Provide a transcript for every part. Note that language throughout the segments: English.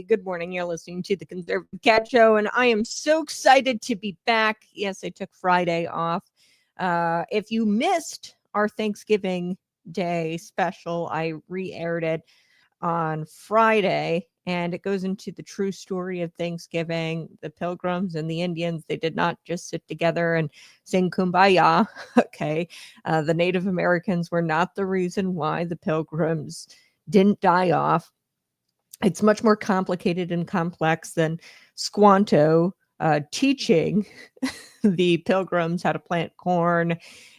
Good morning. You're listening to the Conservative Cat Show, and I am so excited to be back. Yes, I took Friday off. If you missed our Thanksgiving Day special, I re-aired it on Friday, and it goes into the true story of Thanksgiving. The Pilgrims and the Indians, they did not just sit together and sing Kumbaya. Okay. The Native Americans were not the reason why the Pilgrims didn't die off. It's much more complicated and complex than Squanto teaching the Pilgrims how to plant corn.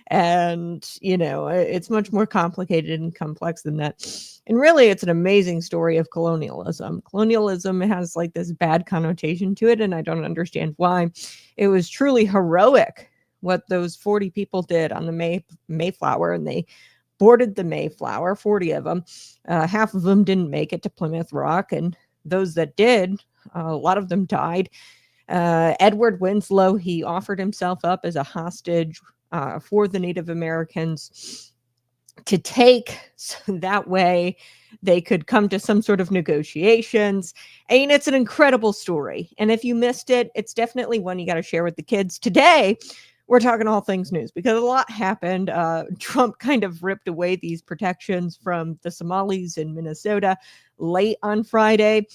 And, it's much more complicated and complex than that. And really, it's an amazing story of colonialism. Colonialism has like this bad connotation to it, and I don't understand why. It was truly heroic what those 40 people did on the Mayflower, and they boarded the Mayflower, 40 of them. Half of them didn't make it to Plymouth Rock, and those that did, a lot of them died. Edward Winslow, he offered himself up as a hostage for the Native Americans to take, so that way they could come to some sort of negotiations. And it's an incredible story. And if you missed it, it's definitely one you got to share with the kids. Today, we're talking all things news because a lot happened. Trump kind of ripped away these protections from the Somalis in Minnesota late on Friday,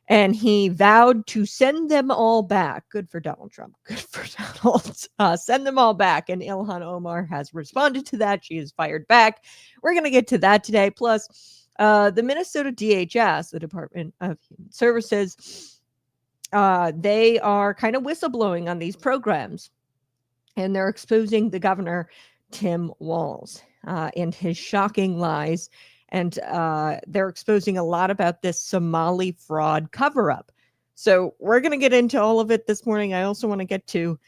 and he vowed to send them all back. Good for Donald Trump. Good for Donald. Send them all back. And Ilhan Omar has responded to that. She has fired back. We're going to get to that today. Plus, the Minnesota DHS, the Department of Human Services, they are kind of whistleblowing on these programs. And they're exposing the governor, Tim Walz, and his shocking lies. And they're exposing a lot about this Somali fraud cover-up. So we're going to get into all of it this morning. I also want to get to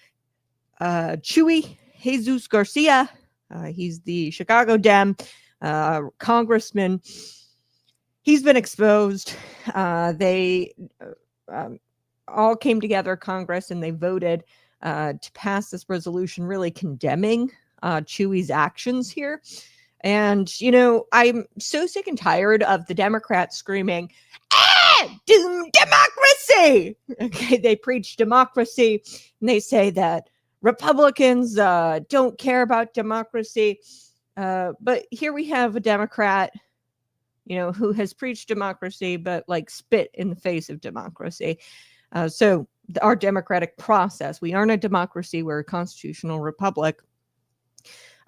Chuy Jesus Garcia. He's the Chicago Dem congressman. He's been exposed. They all came together, Congress, and they voted to pass this resolution really condemning Chuy's actions here. And, I'm so sick and tired of the Democrats screaming, democracy! Okay, they preach democracy, and they say that Republicans don't care about democracy. But here we have a Democrat, who has preached democracy, but spit in the face of democracy. So our democratic process, we aren't a democracy, we're a constitutional republic.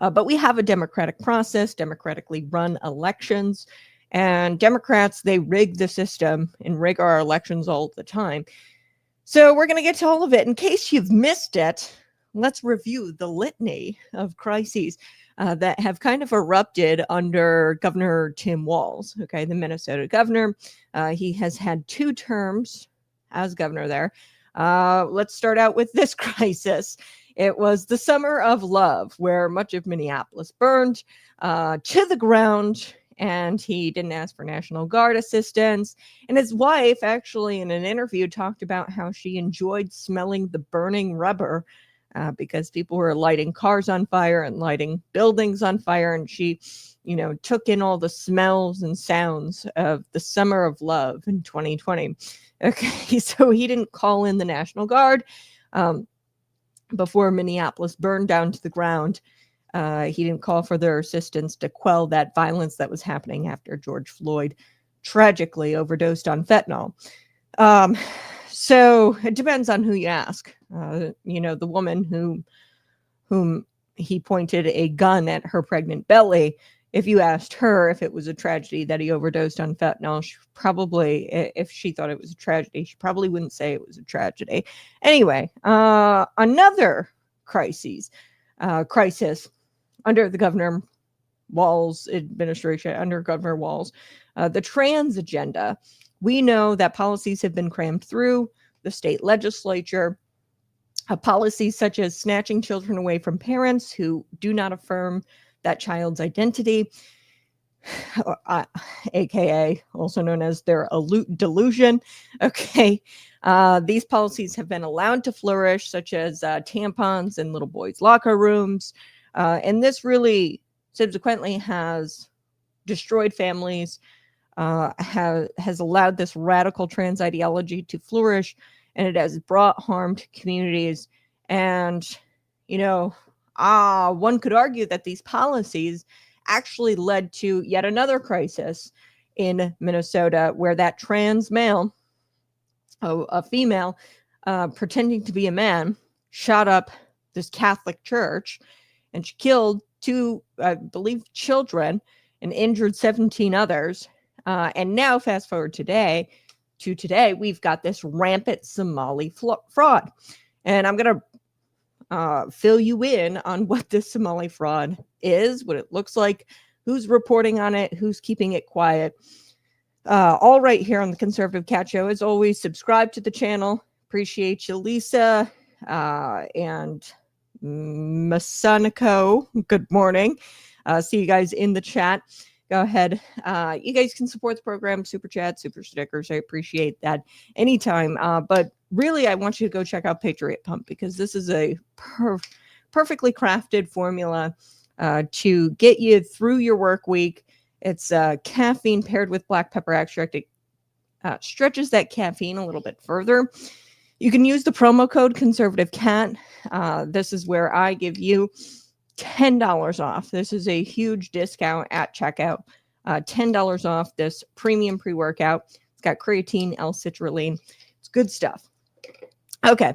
But we have a democratic process, democratically run elections, and Democrats, they rig the system and rig our elections all the time. So we're going to get to all of it. In case you've missed it, let's review the litany of crises that have kind of erupted under Governor Tim Walz, okay, the Minnesota governor. He has had 2 terms as governor there. Let's start out with this crisis. It was the Summer of Love, where much of Minneapolis burned to the ground, and he didn't ask for National Guard assistance. And his wife actually, in an interview, talked about how she enjoyed smelling the burning rubber because people were lighting cars on fire and lighting buildings on fire. And she, took in all the smells and sounds of the Summer of Love in 2020. Okay, so he didn't call in the National Guard. Before Minneapolis burned down to the ground, he didn't call for their assistance to quell that violence that was happening after George Floyd tragically overdosed on fentanyl. So it depends on who you ask. The woman whom he pointed a gun at her pregnant belly, if you asked her if it was a tragedy that he overdosed on fentanyl, she probably, if she thought it was a tragedy, she probably wouldn't say it was a tragedy. Anyway, another crisis under the Governor Walz administration, under Governor Walz, the trans agenda. We know that policies have been crammed through the state legislature. Policies such as snatching children away from parents who do not affirm that child's identity, aka also known as their delusion. Okay, these policies have been allowed to flourish, such as tampons in little boys' locker rooms, and this really subsequently has destroyed families, has allowed this radical trans ideology to flourish, and it has brought harm to communities. And, one could argue that these policies actually led to yet another crisis in Minnesota, where that trans male, a female, pretending to be a man, shot up this Catholic church, and she killed 2, I believe, children and injured 17 others. And now, fast forward today, we've got this rampant Somali fraud. And I'm going to fill you in on what this Somali fraud is, what it looks like, who's reporting on it, who's keeping it quiet. All right here on the Conservative Cat Show. As always, subscribe to the channel. Appreciate you, Lisa and Masanico. Good morning. See you guys in the chat. Go ahead. You guys can support the program, super chat, super stickers. I appreciate that anytime. But really, I want you to go check out Patriot Pump, because this is a perfectly crafted formula to get you through your work week. It's caffeine paired with black pepper extract. It stretches that caffeine a little bit further. You can use the promo code Conservative Cat. This is where I give you $10 off. This is a huge discount at checkout. $10 off this premium pre-workout. It's got creatine, L-citrulline. It's good stuff. Okay,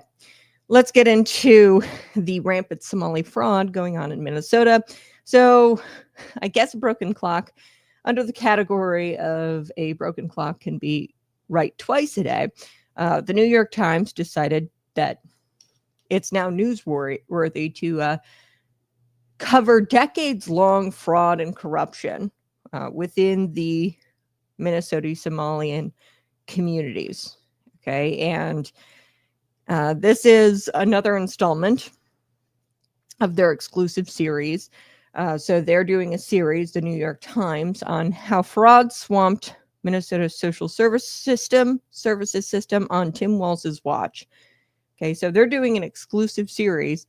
let's get into the rampant Somali fraud going on in Minnesota. So I guess a broken clock, under the category of a broken clock can be right twice a day, the New York Times decided that it's now newsworthy to cover decades-long fraud and corruption within the Minnesota Somalian communities. Okay, and this is another installment of their exclusive series. So they're doing a series, the New York Times, on how fraud swamped Minnesota's social services system on Tim Walz's watch. Okay, so they're doing an exclusive series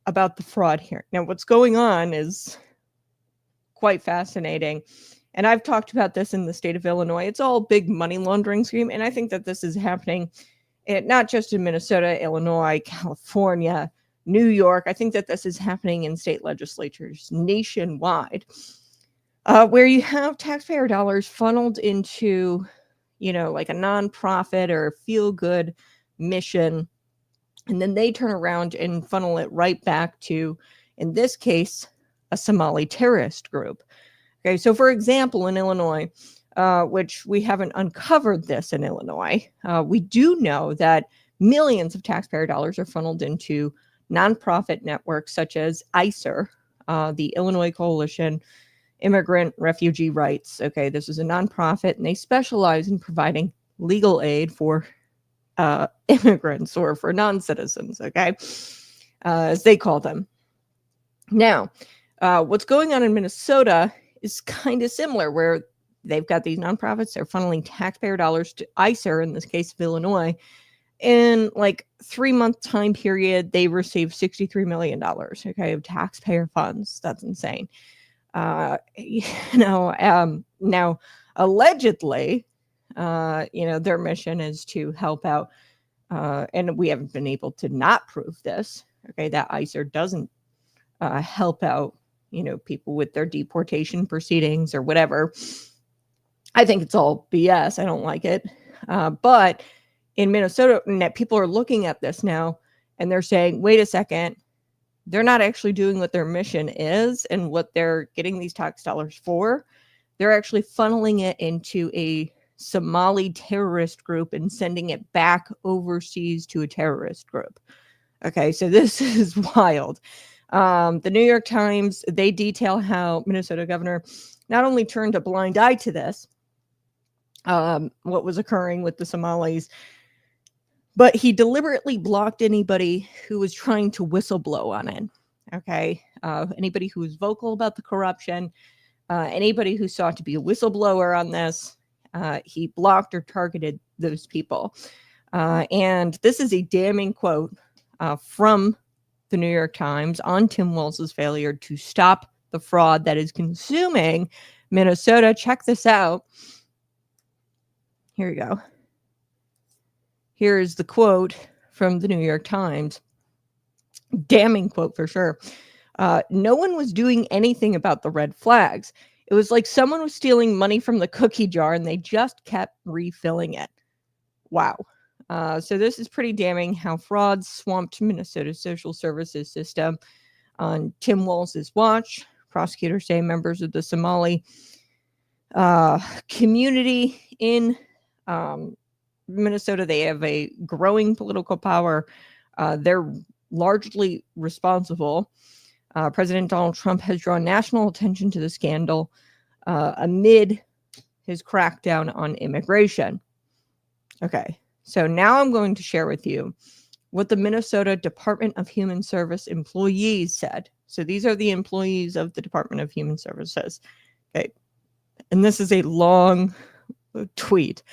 about the fraud here. Now, what's going on is quite fascinating. And I've talked about this in the state of Illinois. It's all a big money laundering scheme. And I think that this is happening not just in Minnesota, Illinois, California, New York. I think that this is happening in state legislatures nationwide, where you have taxpayer dollars funneled into, like a nonprofit or a feel-good mission. And then they turn around and funnel it right back to, in this case, a Somali terrorist group. Okay, so for example, in Illinois, which we haven't uncovered this in Illinois, we do know that millions of taxpayer dollars are funneled into nonprofit networks such as ICER, the Illinois Coalition Immigrant Refugee Rights. Okay, this is a nonprofit, and they specialize in providing legal aid for immigrants or for non-citizens, okay, as they call them. Now, what's going on in Minnesota is kind of similar, where they've got these nonprofits, they're funneling taxpayer dollars to ICER, in this case of Illinois. In like 3-month time period, they received $63 million, okay, of taxpayer funds. That's insane. Now, allegedly, their mission is to help out, and we haven't been able to not prove this, okay, that ICER doesn't help out, people with their deportation proceedings or whatever. I think it's all BS. I don't like it. But in Minnesota, people are looking at this now and they're saying, wait a second, they're not actually doing what their mission is and what they're getting these tax dollars for. They're actually funneling it into a Somali terrorist group and sending it back overseas to a terrorist group. Okay, so this is wild. The New York Times, they detail how Minnesota governor not only turned a blind eye to this, what was occurring with the Somalis, but he deliberately blocked anybody who was trying to whistleblow on it. Okay, anybody who was vocal about the corruption, anybody who sought to be a whistleblower on this, he blocked or targeted those people. And this is a damning quote from the New York Times on Tim Walz's failure to stop the fraud that is consuming Minnesota. Check this out. Here you go. Here's the quote from the New York Times. Damning quote for sure. No one was doing anything about the red flags. It was like someone was stealing money from the cookie jar and they just kept refilling it. Wow. So this is pretty damning how fraud swamped Minnesota's social services system. On Tim Walz's watch, prosecutors say members of the Somali community in Minnesota, they have a growing political power. They're largely responsible. President Donald Trump has drawn national attention to the scandal amid his crackdown on immigration. Okay, so now I'm going to share with you what the Minnesota Department of Human Service employees said. So these are the employees of the Department of Human Services. Okay, and this is a long tweet,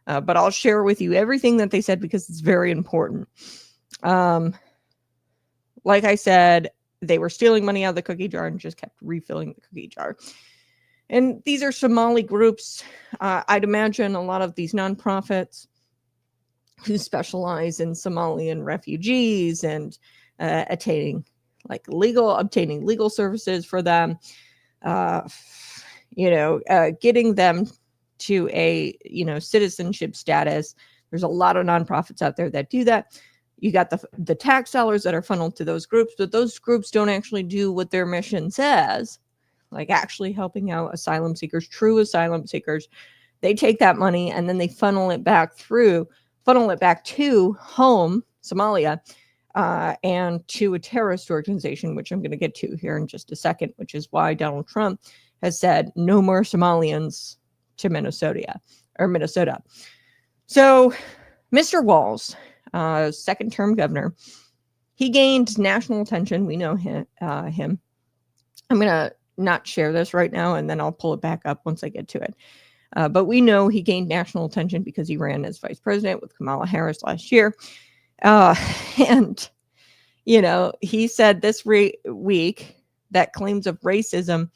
but I'll share with you everything that they said because it's very important. Like I said, they were stealing money out of the cookie jar and just kept refilling the cookie jar. And these are Somali groups. I'd imagine a lot of these nonprofits who specialize in Somalian refugees and obtaining legal services for them, getting them to a citizenship status. There's a lot of nonprofits out there that do that. You got the tax dollars that are funneled to those groups, but those groups don't actually do what their mission says, like actually helping out asylum seekers, true asylum seekers. They take that money and then they funnel it back to home, Somalia, and to a terrorist organization, which I'm going to get to here in just a second, which is why Donald Trump has said no more Somalians to Minnesota. So Mr. Walz, second-term governor, he gained national attention. We know him. I'm going to not share this right now, and then I'll pull it back up once I get to it. But we know he gained national attention because he ran as vice president with Kamala Harris last year. And, he said this week that claims of racism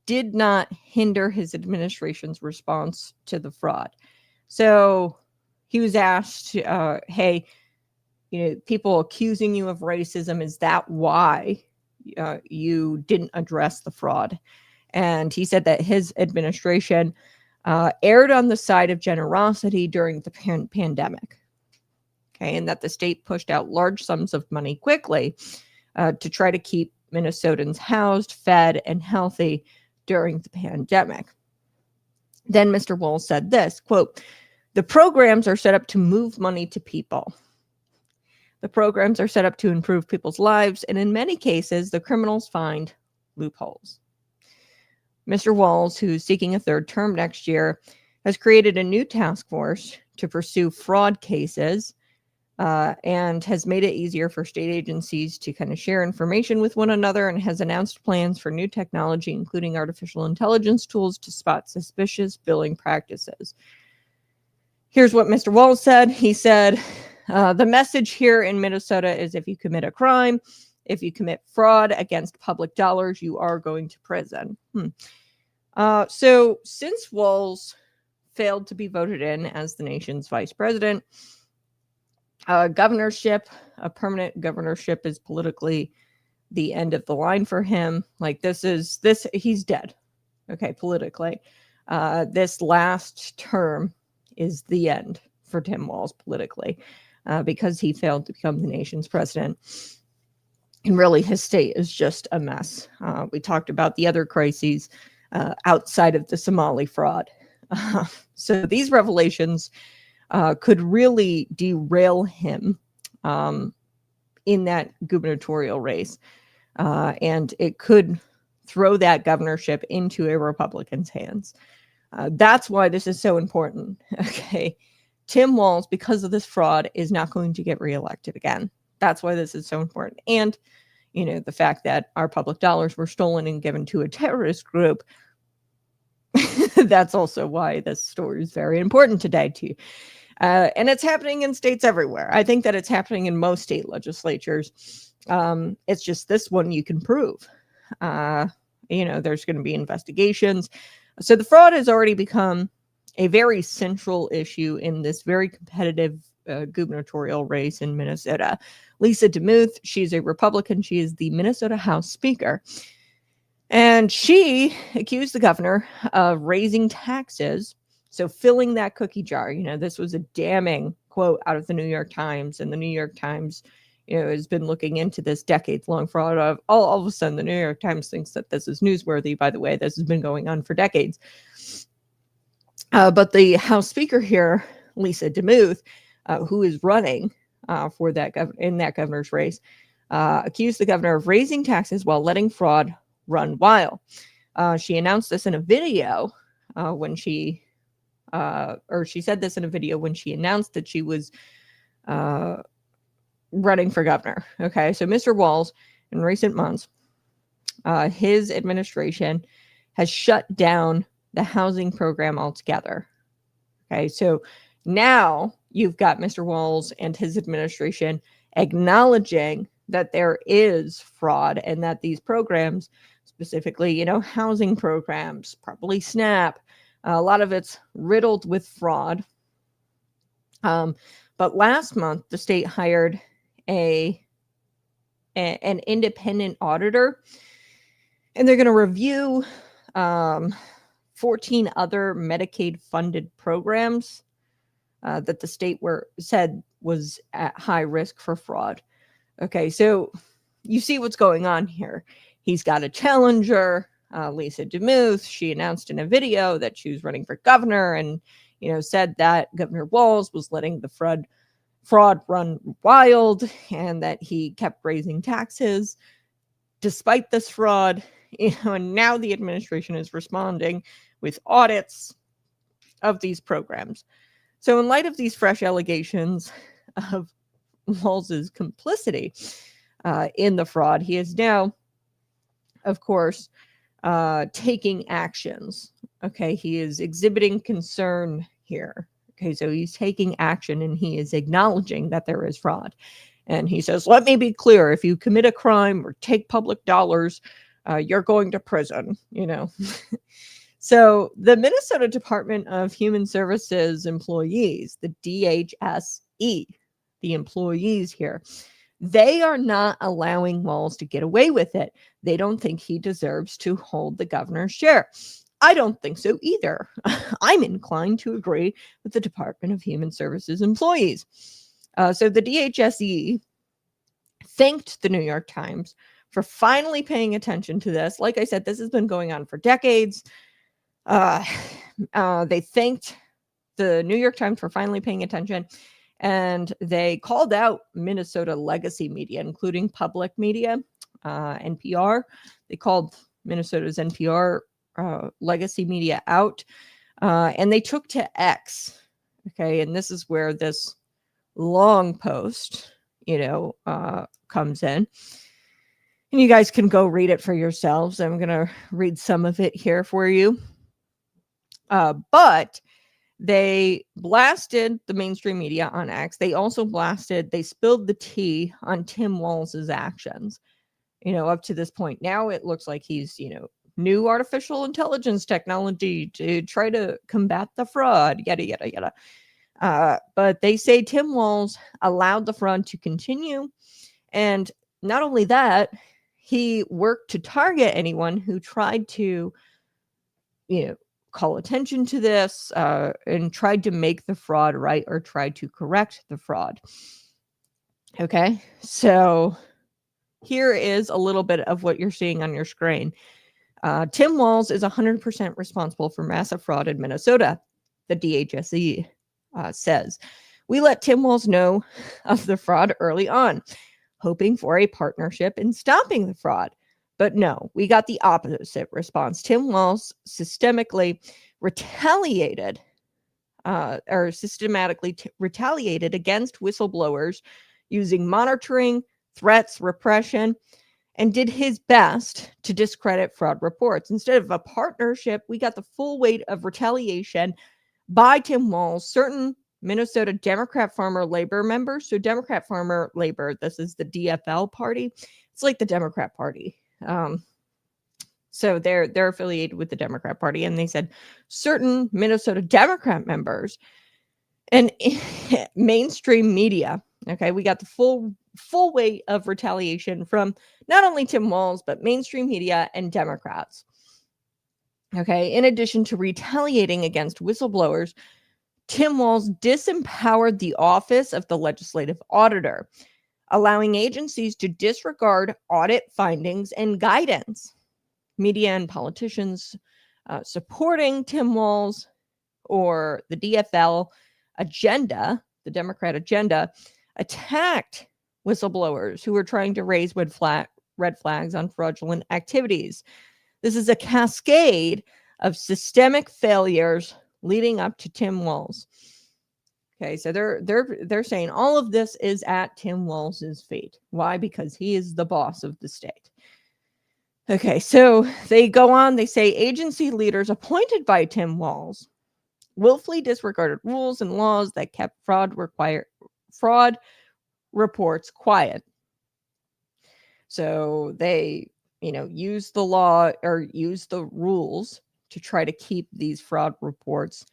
did not hinder his administration's response to the fraud. So he was asked, hey, people accusing you of racism, is that why you didn't address the fraud? And he said that his administration erred on the side of generosity during the pandemic. Okay, and that the state pushed out large sums of money quickly to try to keep Minnesotans housed, fed, and healthy during the pandemic. Then Mr. Walz said this, quote, "The programs are set up to move money to people. The programs are set up to improve people's lives, and in many cases, the criminals find loopholes." Mr. Walz, who's seeking a third term next year, has created a new task force to pursue fraud cases and has made it easier for state agencies to kind of share information with one another, and has announced plans for new technology, including artificial intelligence tools to spot suspicious billing practices. Here's what Mr. Walz said. He said, the message here in Minnesota is if you commit a crime, if you commit fraud against public dollars, you are going to prison. So since Walz failed to be voted in as the nation's vice president, a permanent governorship is politically the end of the line for him. Like he's dead. Okay, politically. This last term is the end for Tim Walz politically because he failed to become the nation's president. And really, his state is just a mess. We talked about the other crises outside of the Somali fraud. So these revelations could really derail him in that gubernatorial race. And it could throw that governorship into a Republican's hands. That's why this is so important. Okay. Tim Walz, because of this fraud, is not going to get reelected again. That's why this is so important. And, the fact that our public dollars were stolen and given to a terrorist group, that's also why this story is very important today too. And it's happening in states everywhere. I think that it's happening in most state legislatures. It's just this one you can prove. There's going to be investigations. So the fraud has already become a very central issue in this very competitive gubernatorial race in Minnesota. Lisa DeMuth, she's a Republican. She is the Minnesota House Speaker. And she accused the governor of raising taxes, so filling that cookie jar. This was a damning quote out of the New York Times, and the New York Times, has been looking into this decades-long fraud. Of all of a sudden, the New York Times thinks that this is newsworthy. By the way, this has been going on for decades. But the House Speaker here, Lisa DeMuth, who is running for that in that governor's race, accused the governor of raising taxes while letting fraud run wild. She announced this in a video when she said this in a video when she announced that she was running for governor. Okay, so Mr. Walz, in recent months, his administration has shut down the housing program altogether. Okay, so now you've got Mr. Walz and his administration acknowledging that there is fraud and that these programs, specifically, housing programs, probably SNAP, a lot of it's riddled with fraud. But last month, the state hired an independent auditor, and they're going to review 14 other Medicaid-funded programs that the state said was at high risk for fraud. Okay, so you see what's going on here. He's got a challenger, Lisa DeMuth. She announced in a video that she was running for governor and, said that Governor Walz was letting the fraud run wild and that he kept raising taxes despite this fraud. And now the administration is responding with audits of these programs. So in light of these fresh allegations of Walz's complicity in the fraud, he is now, of course, taking actions. Okay, he is exhibiting concern here. Okay, so he's taking action and he is acknowledging that there is fraud. And he says, let me be clear, if you commit a crime or take public dollars, you're going to prison, So the Minnesota Department of Human Services employees, the DHSE, the employees here, they are not allowing Walz to get away with it. They don't think he deserves to hold the governor's chair. I don't think so either. I'm inclined to agree with the Department of Human Services employees. So the DHSE thanked the New York Times for finally paying attention to this. Like I said, this has been going on for decades. They thanked the New York Times for finally paying attention, and they called out Minnesota legacy media, including public media, NPR. They called Minnesota's NPR legacy media out, and they took to X. Okay, and this is where this long post, comes in. And you guys can go read it for yourselves. I'm going to read some of it here for you. But they blasted the mainstream media on X. They also they spilled the tea on Tim Walz's actions, up to this point. Now it looks like he's, new artificial intelligence technology to try to combat the fraud, yada, yada, yada. But they say Tim Walz allowed the fraud to continue. And not only that, he worked to target anyone who tried to, call attention to this and tried to make the fraud right or tried to correct the fraud. Okay, so here is a little bit of what you're seeing on your screen. Tim Walz is 100% responsible for massive fraud in Minnesota, the DHSE says. We let Tim Walz know of the fraud early on, hoping for a partnership in stopping the fraud. But no, we got the opposite response. Tim Walz systematically retaliated against whistleblowers using monitoring, threats, repression, and did his best to discredit fraud reports. Instead of a partnership, we got the full weight of retaliation by Tim Walz, certain Minnesota Democrat Farmer Labor members. So Democrat Farmer Labor, this is the DFL party. It's like the Democrat Party. So they're affiliated with the Democrat Party, and they said certain Minnesota Democrat members and mainstream media. Okay, we got the full weight of retaliation from not only Tim Walz, but mainstream media and Democrats. Okay, in addition to retaliating against whistleblowers, Tim Walz disempowered the office of the legislative auditor, allowing agencies to disregard audit findings and guidance. Media and politicians supporting Tim Walz or the DFL agenda, the Democrat agenda, attacked whistleblowers who were trying to raise red flags on fraudulent activities. This is a cascade of systemic failures leading up to Tim Walz. Okay, so they're saying all of this is at Tim Walz's feet. Why? Because he is the boss of the state. Okay, so they go on, they say agency leaders appointed by Tim Walz willfully disregarded rules and laws that kept fraud reports quiet. So they, use the law or use the rules to try to keep these fraud reports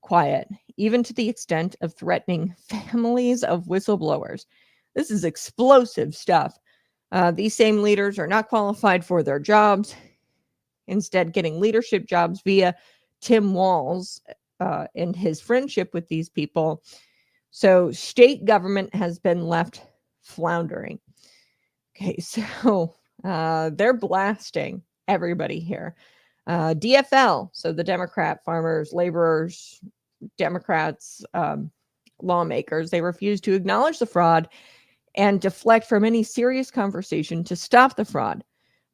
quiet, even to the extent of threatening families of whistleblowers. This is explosive stuff. These same leaders are not qualified for their jobs, instead getting leadership jobs via Tim Walz and his friendship with these people. So state government has been left floundering. Okay, so they're blasting everybody here. DFL, so the Democrat, farmers, laborers, Democrats, lawmakers, they refuse to acknowledge the fraud and deflect from any serious conversation to stop the fraud.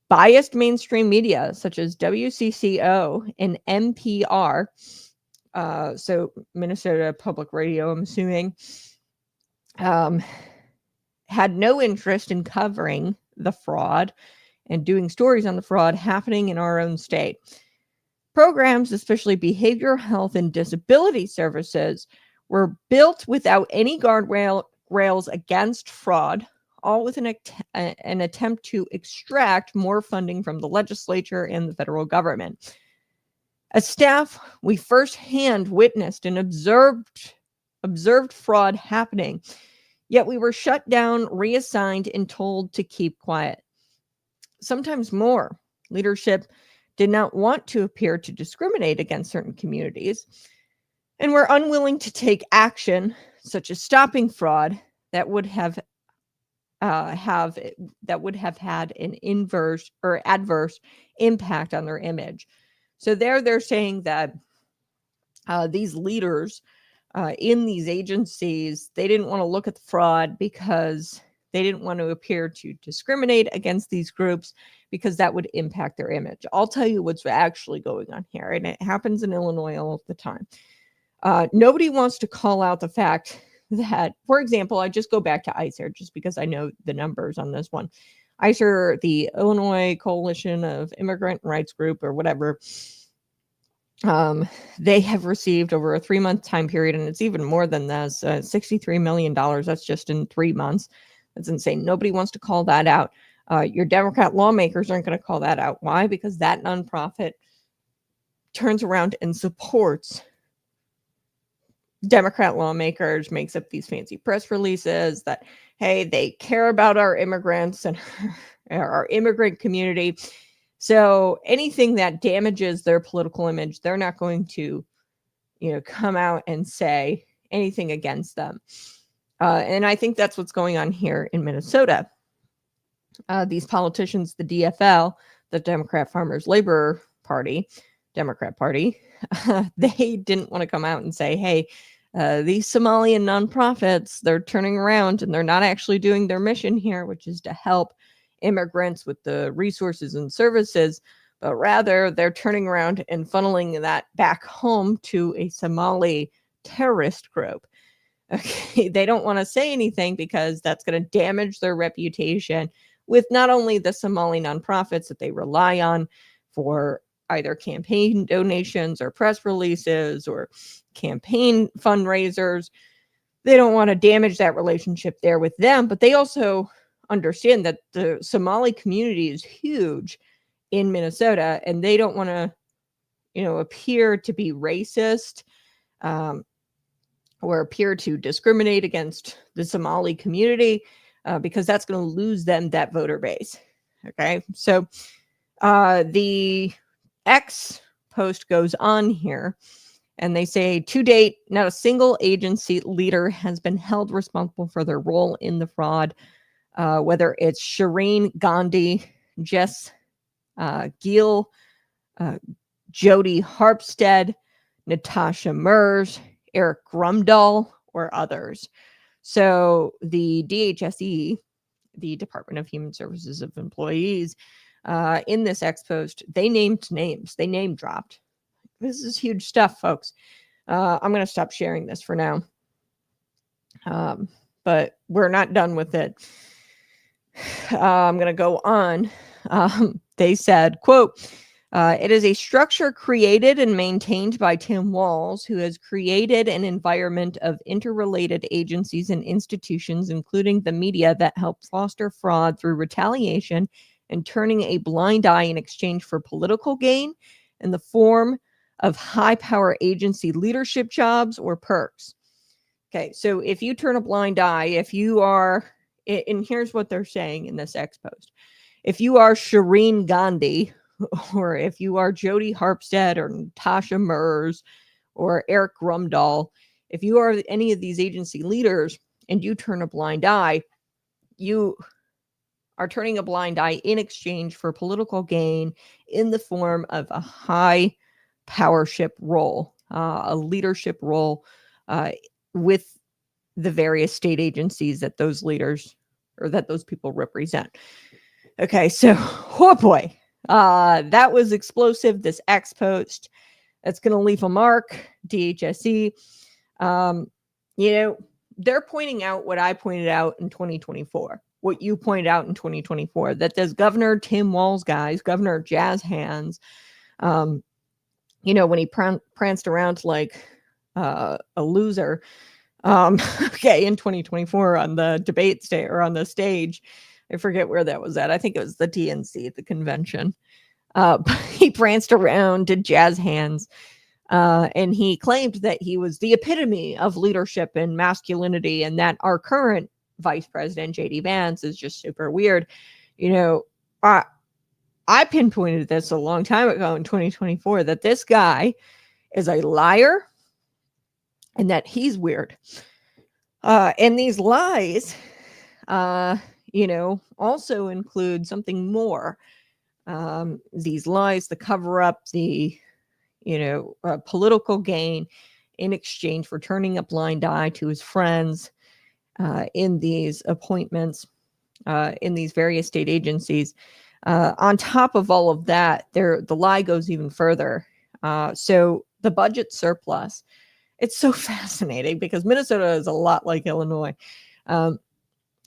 Biased mainstream media, such as WCCO and NPR, so Minnesota Public Radio, I'm assuming, had no interest in covering the fraud and doing stories on the fraud happening in our own state. Programs, especially behavioral health and disability services, were built without any guardrails against fraud, all with an attempt to extract more funding from the legislature and the federal government. As staff, we firsthand witnessed and observed fraud happening, yet we were shut down, reassigned, and told to keep quiet. Sometimes more. Leadership did not want to appear to discriminate against certain communities and were unwilling to take action, such as stopping fraud that would have had an inverse or adverse impact on their image. So they're saying that these leaders in these agencies, they didn't want to look at the fraud because they didn't want to appear to discriminate against these groups because that would impact their image. I'll tell you what's actually going on here, and it happens in Illinois all the time. Nobody wants to call out the fact that, for example, I just go back to ICER just because I know the numbers on this one. ICER, the Illinois Coalition of Immigrant Rights Group or whatever, they have received over a 3-month time period, and it's even more than this, $63 million. That's just in 3 months. That's insane. Nobody wants to call that out. Your Democrat lawmakers aren't going to call that out. Why? Because that nonprofit turns around and supports Democrat lawmakers, makes up these fancy press releases that, hey, they care about our immigrants and our immigrant community. So anything that damages their political image, they're not going to, come out and say anything against them. And I think that's what's going on here in Minnesota. These politicians, the DFL, the Democrat Farmers Labor Party, Democrat Party, they didn't want to come out and say, hey, these Somalian nonprofits, they're turning around and they're not actually doing their mission here, which is to help immigrants with the resources and services, but rather they're turning around and funneling that back home to a Somali terrorist group. Okay, they don't want to say anything because that's going to damage their reputation with not only the Somali nonprofits that they rely on for either campaign donations or press releases or campaign fundraisers. They don't want to damage that relationship there with them, but they also understand that the Somali community is huge in Minnesota, and they don't want to, appear to be racist, or appear to discriminate against the Somali community, because that's going to lose them that voter base. Okay, so the X post goes on here, and they say, to date, not a single agency leader has been held responsible for their role in the fraud, whether it's Shireen Gandhi, Jess Gill, Jody Harpstead, Natasha Mers, Eric Grumdahl, or others. So the DHSE, the Department of Human Services of Employees, in this X post, they named names. They name dropped. This is huge stuff, folks. I'm going to stop sharing this for now. But we're not done with it. I'm going to go on. They said, quote, it is a structure created and maintained by Tim Walz, who has created an environment of interrelated agencies and institutions, including the media, that help foster fraud through retaliation and turning a blind eye in exchange for political gain in the form of high power agency leadership jobs or perks. Okay, so if you turn a blind eye, if you are, and here's what they're saying in this X post, if you are Shireen Gandhi, or if you are Jody Harpstead or Natasha Mers or Eric Grumdahl, if you are any of these agency leaders and you turn a blind eye, you are turning a blind eye in exchange for political gain in the form of a high powership role, a leadership role with the various state agencies that those leaders or that those people represent. Okay, so, oh boy. That was explosive. This X post, that's going to leave a mark. DHSE, they're pointing out what I pointed out in 2024, what you pointed out in 2024, that this Governor Tim Walz guys, Governor Jazz Hands, when he pranced around like a loser, okay, in 2024 on the debate stage or on the stage. I forget where that was at. I think it was the DNC at the convention. He pranced around, did jazz hands, and he claimed that he was the epitome of leadership and masculinity, and that our current vice president, J.D. Vance, is just super weird. I pinpointed this a long time ago in 2024 that this guy is a liar and that he's weird. And these lies, also include something more. These lies, the cover up, the, political gain in exchange for turning a blind eye to his friends in these appointments in these various state agencies. On top of all of that, the lie goes even further. So the budget surplus, it's so fascinating because Minnesota is a lot like Illinois.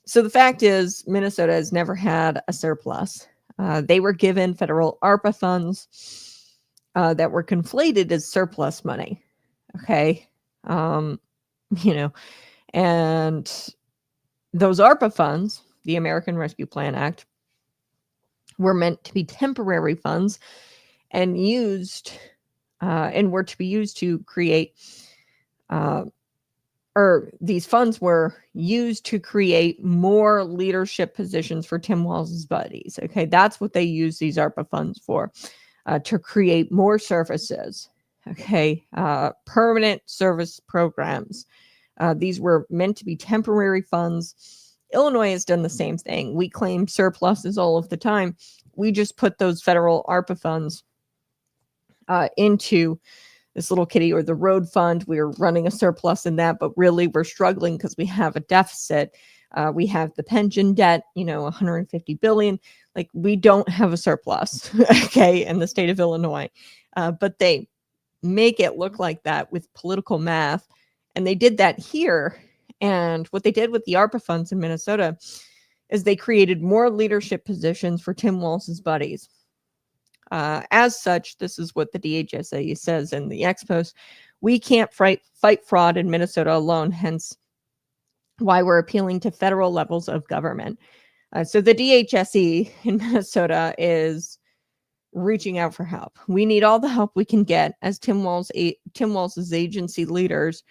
So the fact is, Minnesota has never had a surplus. They were given federal ARPA funds that were conflated as surplus money. Okay. And those ARPA funds, the American Rescue Plan Act, were meant to be temporary funds and were to be used to create these funds were used to create more leadership positions for Tim Walz's buddies. Okay, that's what they use these ARPA funds for, to create more services. Okay, permanent service programs. These were meant to be temporary funds. Illinois has done the same thing. We claim surpluses all of the time. We just put those federal ARPA funds into this little kitty, or the road fund. We're running a surplus in that, but really we're struggling because we have a deficit. We have the pension debt, $150 billion. Like, we don't have a surplus, okay, in the state of Illinois. But they make it look like that with political math. And they did that here. And what they did with the ARPA funds in Minnesota is they created more leadership positions for Tim Walz's buddies. As such, this is what the DHSA says in the X post: we can't fight fraud in Minnesota alone, hence why we're appealing to federal levels of government. So the DHSE in Minnesota is reaching out for help. We need all the help we can get, as Tim Walz's agency leaders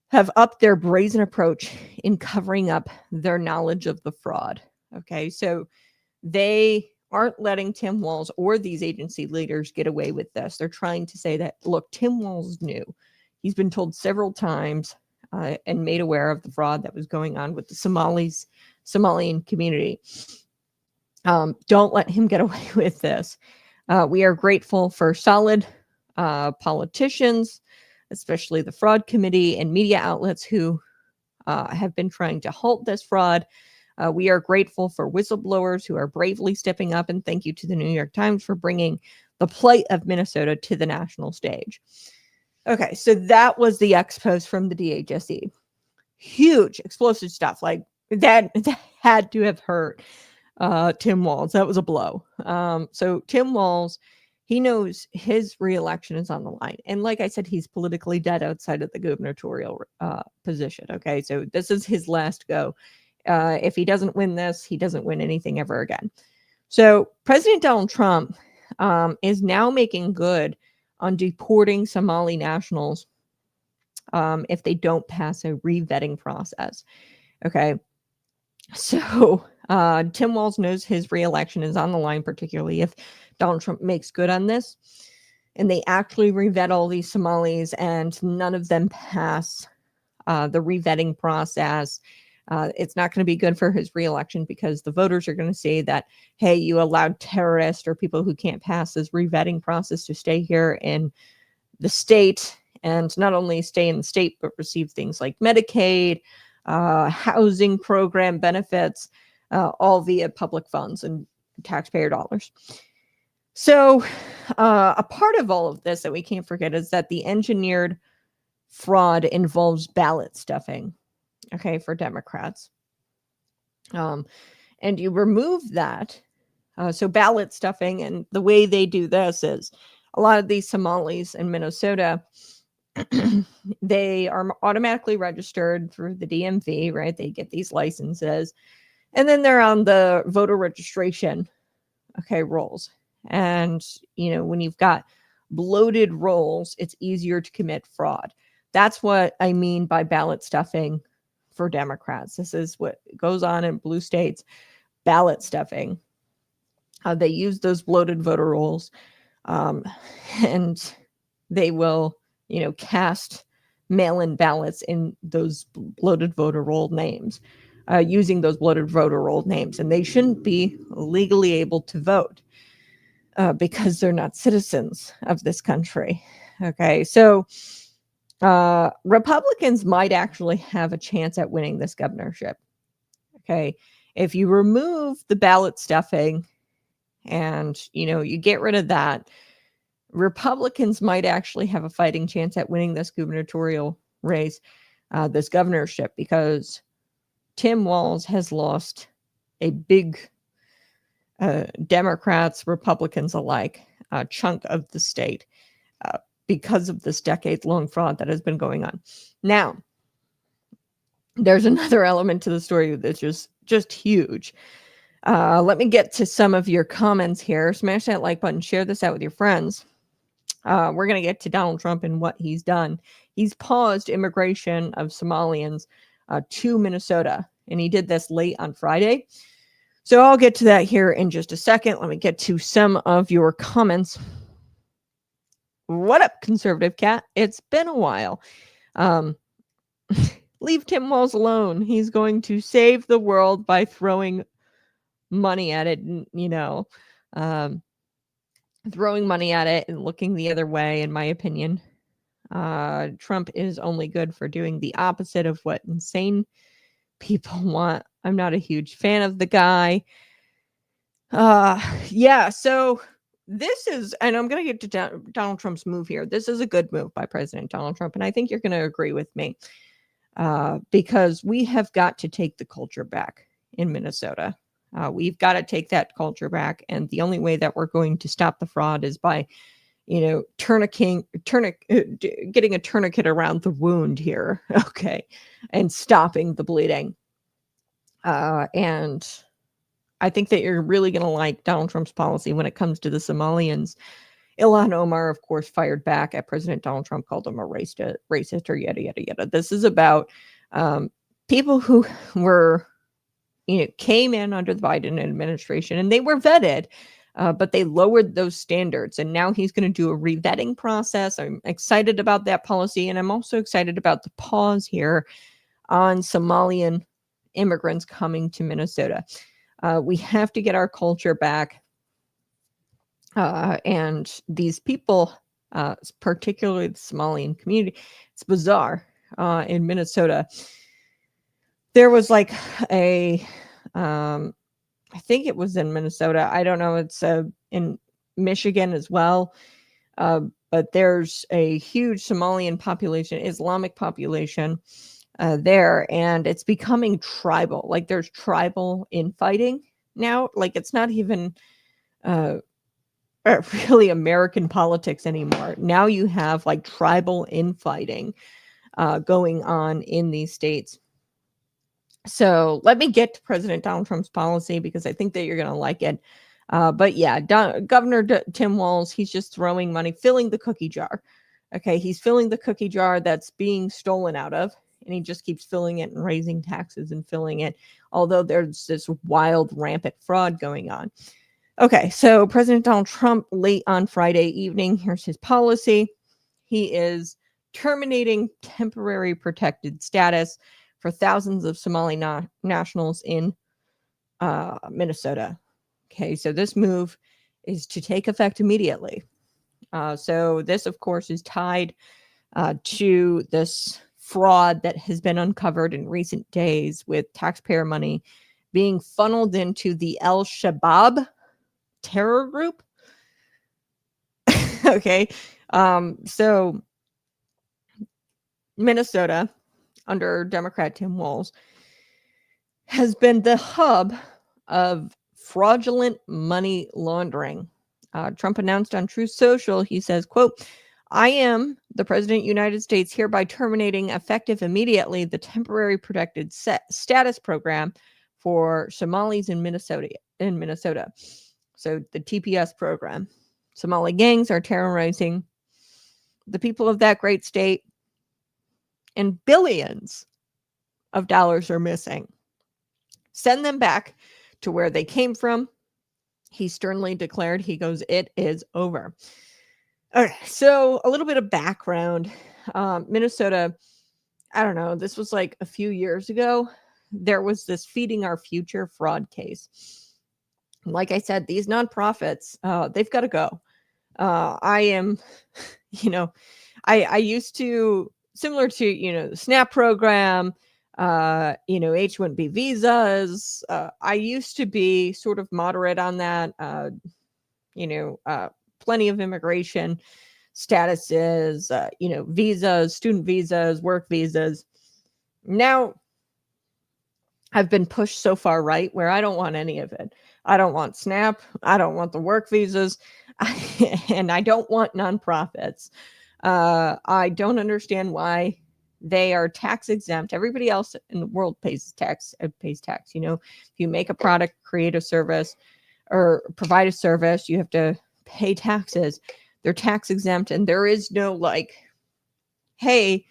have upped their brazen approach in covering up their knowledge of the fraud. Okay, so they aren't letting Tim Walz or these agency leaders get away with this. They're trying to say that, look, Tim Walz knew. He's been told several times and made aware of the fraud that was going on with the Somalian community. Don't let him get away with this. We are grateful for solid politicians, especially the fraud committee and media outlets who have been trying to halt this fraud. We are grateful for whistleblowers who are bravely stepping up, and thank you to the New York Times for bringing the plight of Minnesota to the national stage. Okay, so that was the expose from the DHSE. Huge explosive stuff, like that had to have hurt Tim Walz. That was a blow. So Tim Walz, he knows his reelection is on the line. And like I said, he's politically dead outside of the gubernatorial position. Okay, so this is his last go. If he doesn't win this, he doesn't win anything ever again. So President Donald Trump is now making good on deporting Somali nationals if they don't pass a revetting process. Okay, so Tim Walz knows his reelection is on the line, particularly if Donald Trump makes good on this and they actually revet all these Somalis and none of them pass the revetting process. It's not going to be good for his reelection because the voters are going to say that, hey, you allowed terrorists or people who can't pass this revetting process to stay here in the state, and not only stay in the state, but receive things like Medicaid, housing program benefits, all via public funds and taxpayer dollars. So a part of all of this that we can't forget is that the engineered fraud involves ballot stuffing. Okay, for Democrats. And you remove that. So ballot stuffing, and the way they do this is a lot of these Somalis in Minnesota, they are automatically registered through the DMV, right? They get these licenses, and then they're on the voter registration, rolls. And, when you've got bloated rolls, it's easier to commit fraud. That's what I mean by ballot stuffing for Democrats. This is what goes on in blue states, ballot stuffing. They use those bloated voter rolls, and they will, cast mail-in ballots in those bloated voter roll names, using those bloated voter roll names. And they shouldn't be legally able to vote because they're not citizens of this country. Okay, so Republicans might actually have a chance at winning this governorship. Okay, if you remove the ballot stuffing and, you get rid of that, Republicans might actually have a fighting chance at winning this gubernatorial race, this governorship, because Tim Walz has lost a big Democrats, Republicans alike, chunk of the state because of this decades-long fraud that has been going on. Now, there's another element to the story that's just huge. Let me get to some of your comments here. Smash that like button, share this out with your friends. We're going to get to Donald Trump and what he's done. He's paused immigration of Somalians to Minnesota, and he did this late on Friday. So I'll get to that here in just a second. Let me get to some of your comments. What up, conservative cat? It's been a while. Leave Tim Walz alone. He's going to save the world by throwing money at it, throwing money at it and looking the other way, in my opinion. Trump is only good for doing the opposite of what insane people want. I'm not a huge fan of the guy. So this is, and I'm going to get to Donald Trump's move here. This is a good move by President Donald Trump, and I think you're going to agree with me, because we have got to take the culture back in Minnesota. We've got to take that culture back, and the only way that we're going to stop the fraud is by, getting a tourniquet around the wound here, okay, and stopping the bleeding. And I think that you're really going to like Donald Trump's policy when it comes to the Somalians. Ilhan Omar, of course, fired back at President Donald Trump, called him a racist or yada, yada, yada. This is about people who were, came in under the Biden administration and they were vetted, but they lowered those standards. And now he's going to do a revetting process. I'm excited about that policy. And I'm also excited about the pause here on Somalian immigrants coming to Minnesota. We have to get our culture back. And these people, particularly the Somalian community, it's bizarre. In Minnesota, there was like I think it was in Minnesota. I don't know. It's in Michigan as well. But there's a huge Somalian population, Islamic population there, and it's becoming tribal. Like there's tribal infighting now. Like it's not even really American politics anymore. Now you have like tribal infighting going on in these states. So let me get to President Donald Trump's policy because I think that you're going to like it. But yeah, Governor Tim Walz, he's just throwing money, filling the cookie jar. Okay, he's filling the cookie jar that's being stolen out of, and he just keeps filling it and raising taxes and filling it, although there's this wild, rampant fraud going on. Okay, so President Donald Trump, late on Friday evening, here's his policy. He is terminating temporary protected status for thousands of Somali nationals in Minnesota. Okay, so this move is to take effect immediately. So this, of course, is tied to this fraud that has been uncovered in recent days with taxpayer money being funneled into the Al-Shabaab terror group. Okay, so Minnesota, under Democrat Tim Walz, has been the hub of fraudulent money laundering. Trump announced on Truth Social, he says, quote, "I am the President of the United States hereby terminating effective immediately the temporary protected status program for Somalis in Minnesota. So the TPS program. Somali gangs are terrorizing the people of that great state, and billions of dollars are missing. Send them back to where they came from." He sternly declared, he goes, "It is over." Okay, so a little bit of background. Minnesota, I don't know, this was like a few years ago. There was this Feeding Our Future fraud case. Like I said, these nonprofits, they've got to go. I am, I used to, similar to, the SNAP program, H-1B visas. I used to be sort of moderate on that, plenty of immigration statuses, visas, student visas, work visas. Now I've been pushed so far right where I don't want any of it. I don't want SNAP. I don't want the work visas. And I don't want nonprofits. I don't understand why they are tax exempt. Everybody else in the world pays tax. If you make a product, create a service, or provide a service, you have to pay taxes. They're tax exempt, and there is no hey,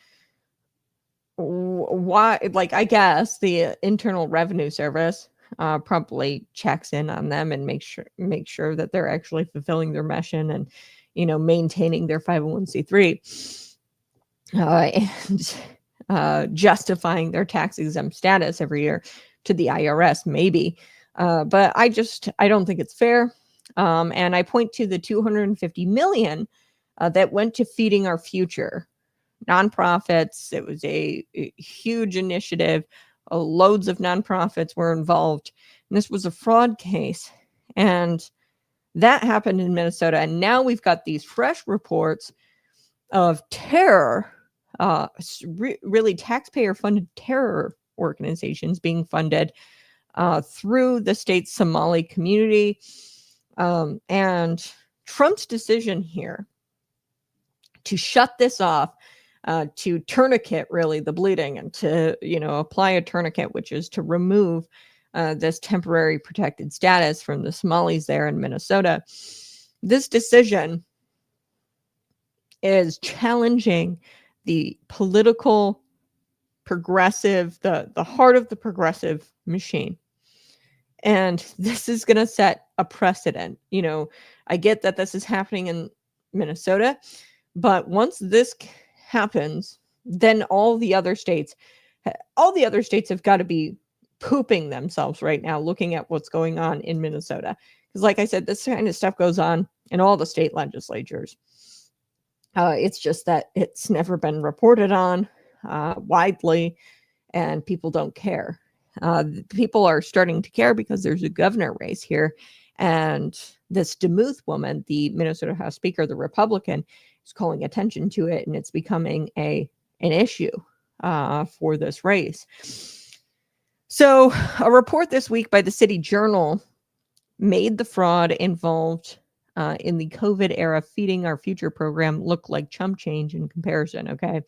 why? I guess the Internal Revenue Service probably checks in on them and make sure that they're actually fulfilling their mission and maintaining their 501c3 and justifying their tax exempt status every year to the IRS, maybe. But I don't think it's fair. And I point to the $250 million that went to Feeding Our Future nonprofits. It was a huge initiative. Loads of nonprofits were involved. And this was a fraud case. And that happened in Minnesota. And now we've got these fresh reports of terror, really taxpayer-funded terror organizations being funded through the state's Somali community. And Trump's decision here to shut this off, to tourniquet really the bleeding and to, apply a tourniquet, which is to remove this temporary protected status from the Somalis there in Minnesota. This decision is challenging the political progressive, the heart of the progressive machine. And this is going to set a precedent. You know, I get that this is happening in Minnesota, but once this happens, then all the other states have got to be pooping themselves right now, looking at what's going on in Minnesota. Because like I said, this kind of stuff goes on in all the state legislatures. It's just that it's never been reported on widely, and people don't care. People are starting to care because there's a governor race here, and this DeMuth woman, the Minnesota House Speaker, the Republican, is calling attention to it, and it's becoming an issue for this race. So, a report this week by the City Journal made the fraud involved in the COVID era Feeding Our Future program look like chump change in comparison. Okay.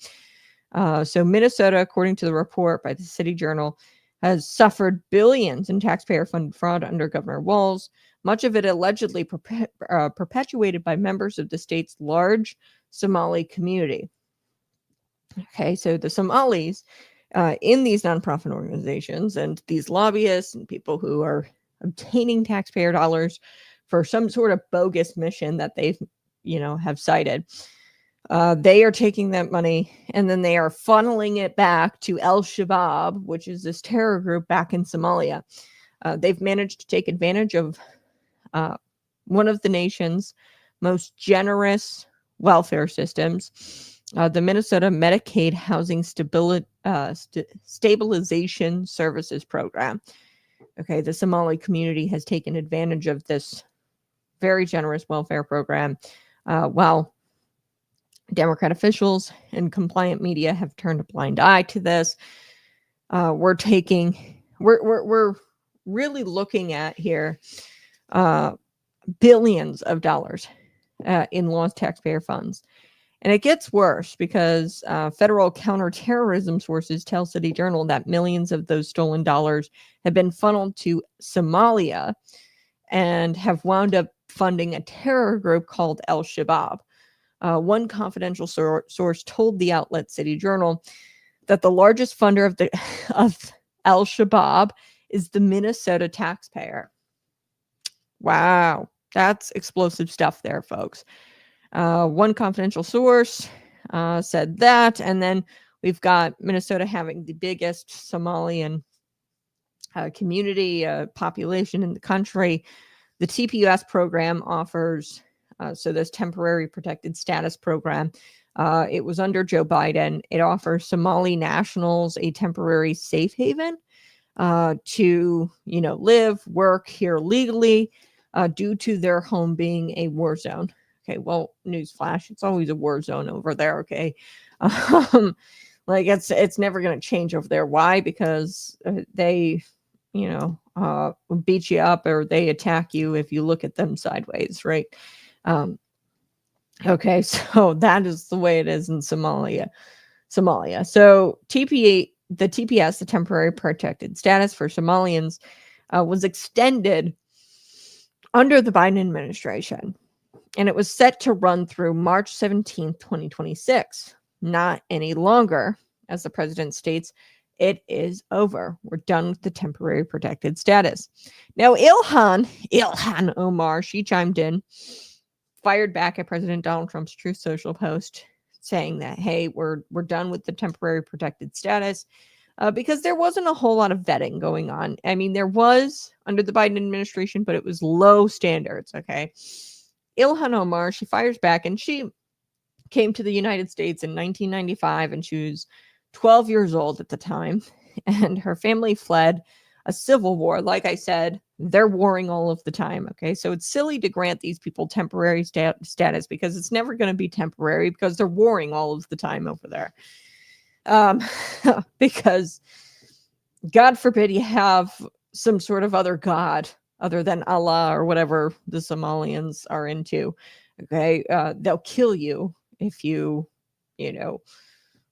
So Minnesota, according to the report by the City Journal, has suffered billions in taxpayer-funded fraud under Governor Walz, much of it allegedly perpetuated by members of the state's large Somali community. Okay, so the Somalis in these nonprofit organizations and these lobbyists and people who are obtaining taxpayer dollars for some sort of bogus mission that they've, have cited. They are taking that money and then they are funneling it back to Al-Shabaab, which is this terror group back in Somalia. They've managed to take advantage of one of the nation's most generous welfare systems, the Minnesota Medicaid Housing Stabilization Services Program. Okay, the Somali community has taken advantage of this very generous welfare program, while Democrat officials and compliant media have turned a blind eye to this. We're really looking at here billions of dollars in lost taxpayer funds. And it gets worse because federal counterterrorism sources tell City Journal that millions of those stolen dollars have been funneled to Somalia and have wound up funding a terror group called Al-Shabaab. One confidential source told the outlet City Journal that the largest funder of Al-Shabaab is the Minnesota taxpayer. Wow, that's explosive stuff there, folks. One confidential source said that, and then we've got Minnesota having the biggest Somalian community population in the country. The TPS program offers, so this temporary protected status program, it was under Joe Biden. It offers Somali nationals a temporary safe haven to, live, work here legally due to their home being a war zone. Okay, well, newsflash, it's always a war zone over there, okay? Like, it's never going to change over there. Why? Because they, beat you up or they attack you if you look at them sideways, right? Okay, so that is the way it is in Somalia. So the TPS, the temporary protected status for Somalians, was extended under the Biden administration. And it was set to run through March 17th, 2026. Not any longer. As the president states, it is over. We're done with the temporary protected status. Now, Ilhan Omar, she chimed in, fired back at President Donald Trump's Truth Social post, saying that, hey, we're done with the temporary protected status, because there wasn't a whole lot of vetting going on. I mean, there was under the Biden administration, but it was low standards, okay? Ilhan Omar, she fires back, and she came to the United States in 1995, and she was 12 years old at the time, and her family fled a civil war. Like I said, they're warring all of the time, okay? So it's silly to grant these people temporary status because it's never going to be temporary because they're warring all of the time over there. Because God forbid you have some sort of other god other than Allah or whatever the Somalians are into. Okay. They'll kill you if you,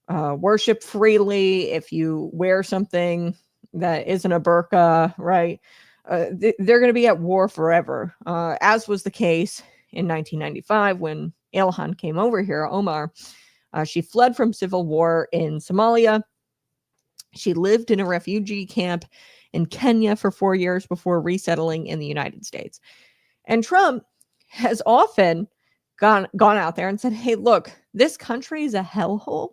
worship freely, if you wear something that isn't a burqa, right? They're going to be at war forever, as was the case in 1995 when Ilhan came over here. Omar, she fled from civil war in Somalia. She lived in a refugee camp in Kenya for 4 years before resettling in the United States. And Trump has often gone out there and said, hey, look, this country is a hellhole.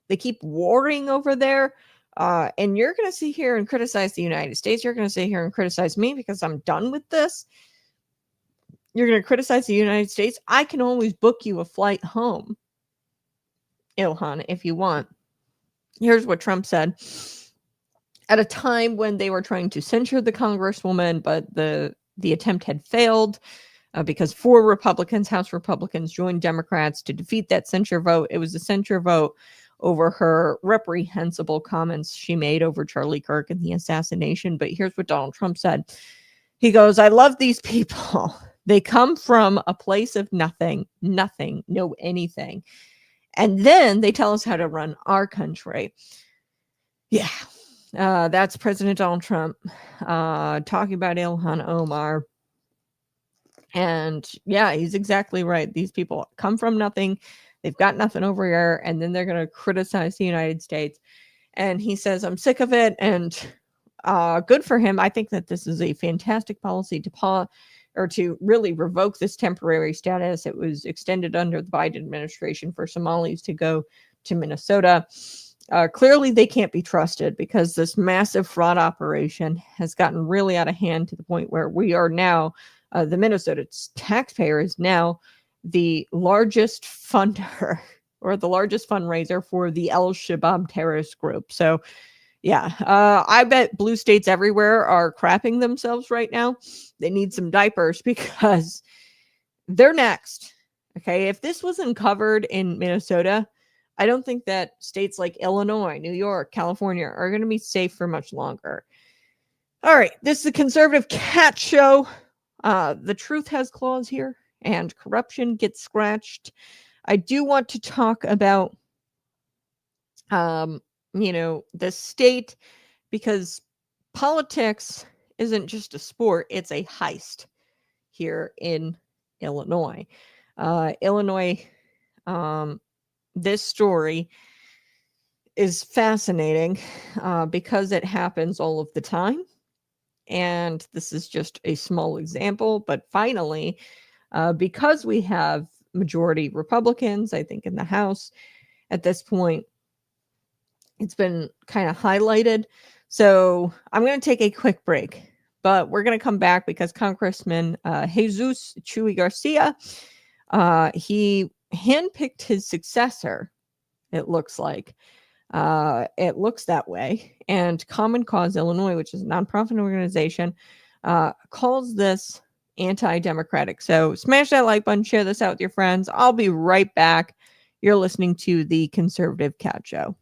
They keep warring over there. And you're going to sit here and criticize the United States. You're going to sit here and criticize me because I'm done with this. You're going to criticize the United States. I can always book you a flight home, Ilhan, if you want. Here's what Trump said. At a time when they were trying to censure the congresswoman, but the attempt had failed because 4 Republicans, House Republicans, joined Democrats to defeat that censure vote. It was a censure vote over her reprehensible comments she made over Charlie Kirk and the assassination. But here's what Donald Trump said. He goes, I love these people. They come from a place of nothing, no anything. And then they tell us how to run our country. Yeah, that's President Donald Trump talking about Ilhan Omar. And yeah, he's exactly right. These people come from nothing. They've got nothing over here. And then they're going to criticize the United States. And he says, I'm sick of it. And good for him. I think that this is a fantastic policy to really revoke this temporary status. It was extended under the Biden administration for Somalis to go to Minnesota. Clearly, they can't be trusted because this massive fraud operation has gotten really out of hand to the point where we are now, the Minnesota taxpayer is now the largest funder or the largest fundraiser for the Al-Shabaab terrorist group. So, yeah, I bet blue states everywhere are crapping themselves right now. They need some diapers because they're next. Okay, if this wasn't covered in Minnesota, I don't think that states like Illinois, New York, California are going to be safe for much longer. All right, this is a conservative cat show. The truth has claws here, and corruption gets scratched. I do want to talk about, the state, because politics isn't just a sport, it's a heist here in Illinois. This story is fascinating because it happens all of the time. And this is just a small example, but finally, because we have majority Republicans, I think, in the House at this point, it's been kind of highlighted. So I'm going to take a quick break, but we're going to come back because Congressman Jesus Chuy Garcia, he handpicked his successor, it looks like. It looks that way. And Common Cause Illinois, which is a nonprofit organization, calls this anti-democratic. So smash that like button, share this out with your friends. I'll be right back. You're listening to the Conservative Cat Show.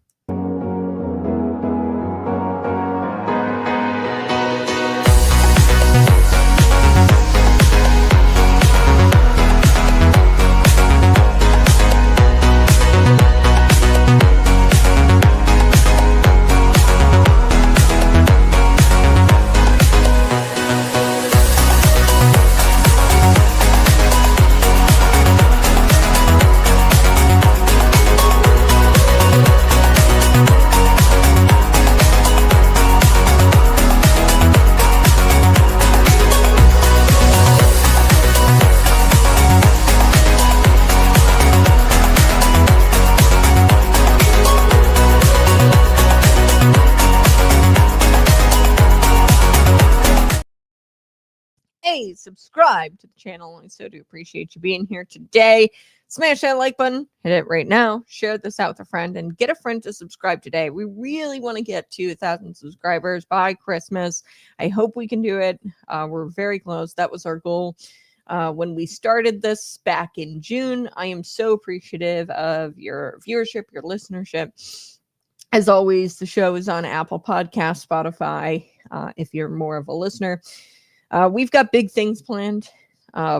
Hey, subscribe to the channel. I so do appreciate you being here today. Smash that like button, hit it right now, share this out with a friend, and get a friend to subscribe today. We really want to get to 1,000 subscribers by Christmas. I hope we can do it. We're very close. That was our goal when we started this back in June. I am so appreciative of your viewership, your listenership. As always, the show is on Apple Podcasts, Spotify, if you're more of a listener. We've got big things planned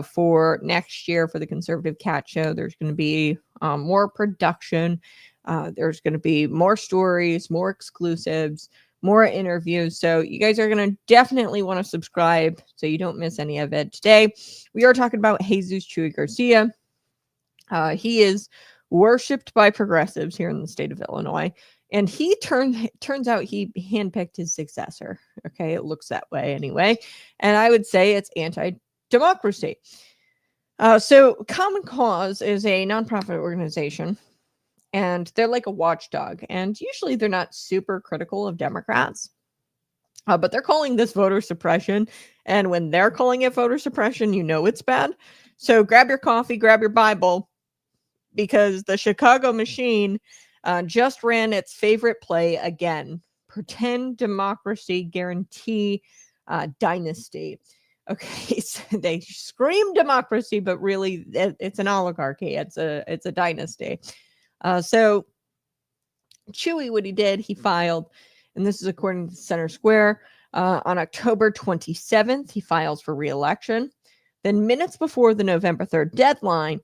for next year for the Conservative Cat Show. There's going to be more production. There's going to be more stories, more exclusives, more interviews. So you guys are going to definitely want to subscribe so you don't miss any of it. Today, we are talking about Jesus Chuy Garcia. He is worshipped by progressives here in the state of Illinois. And he turns out he handpicked his successor. Okay, it looks that way anyway. And I would say it's anti-democracy. So Common Cause is a nonprofit organization, and they're like a watchdog. And usually they're not super critical of Democrats, but they're calling this voter suppression. And when they're calling it voter suppression, you know it's bad. So grab your coffee, grab your Bible, because the Chicago machine just ran its favorite play again. Pretend democracy, guarantee dynasty. Okay, so they scream democracy, but really it's an oligarchy. It's a dynasty. So Chuy, what he did, he filed, and this is according to Center Square, on October 27th, he files for re-election. Then minutes before the November 3rd deadline,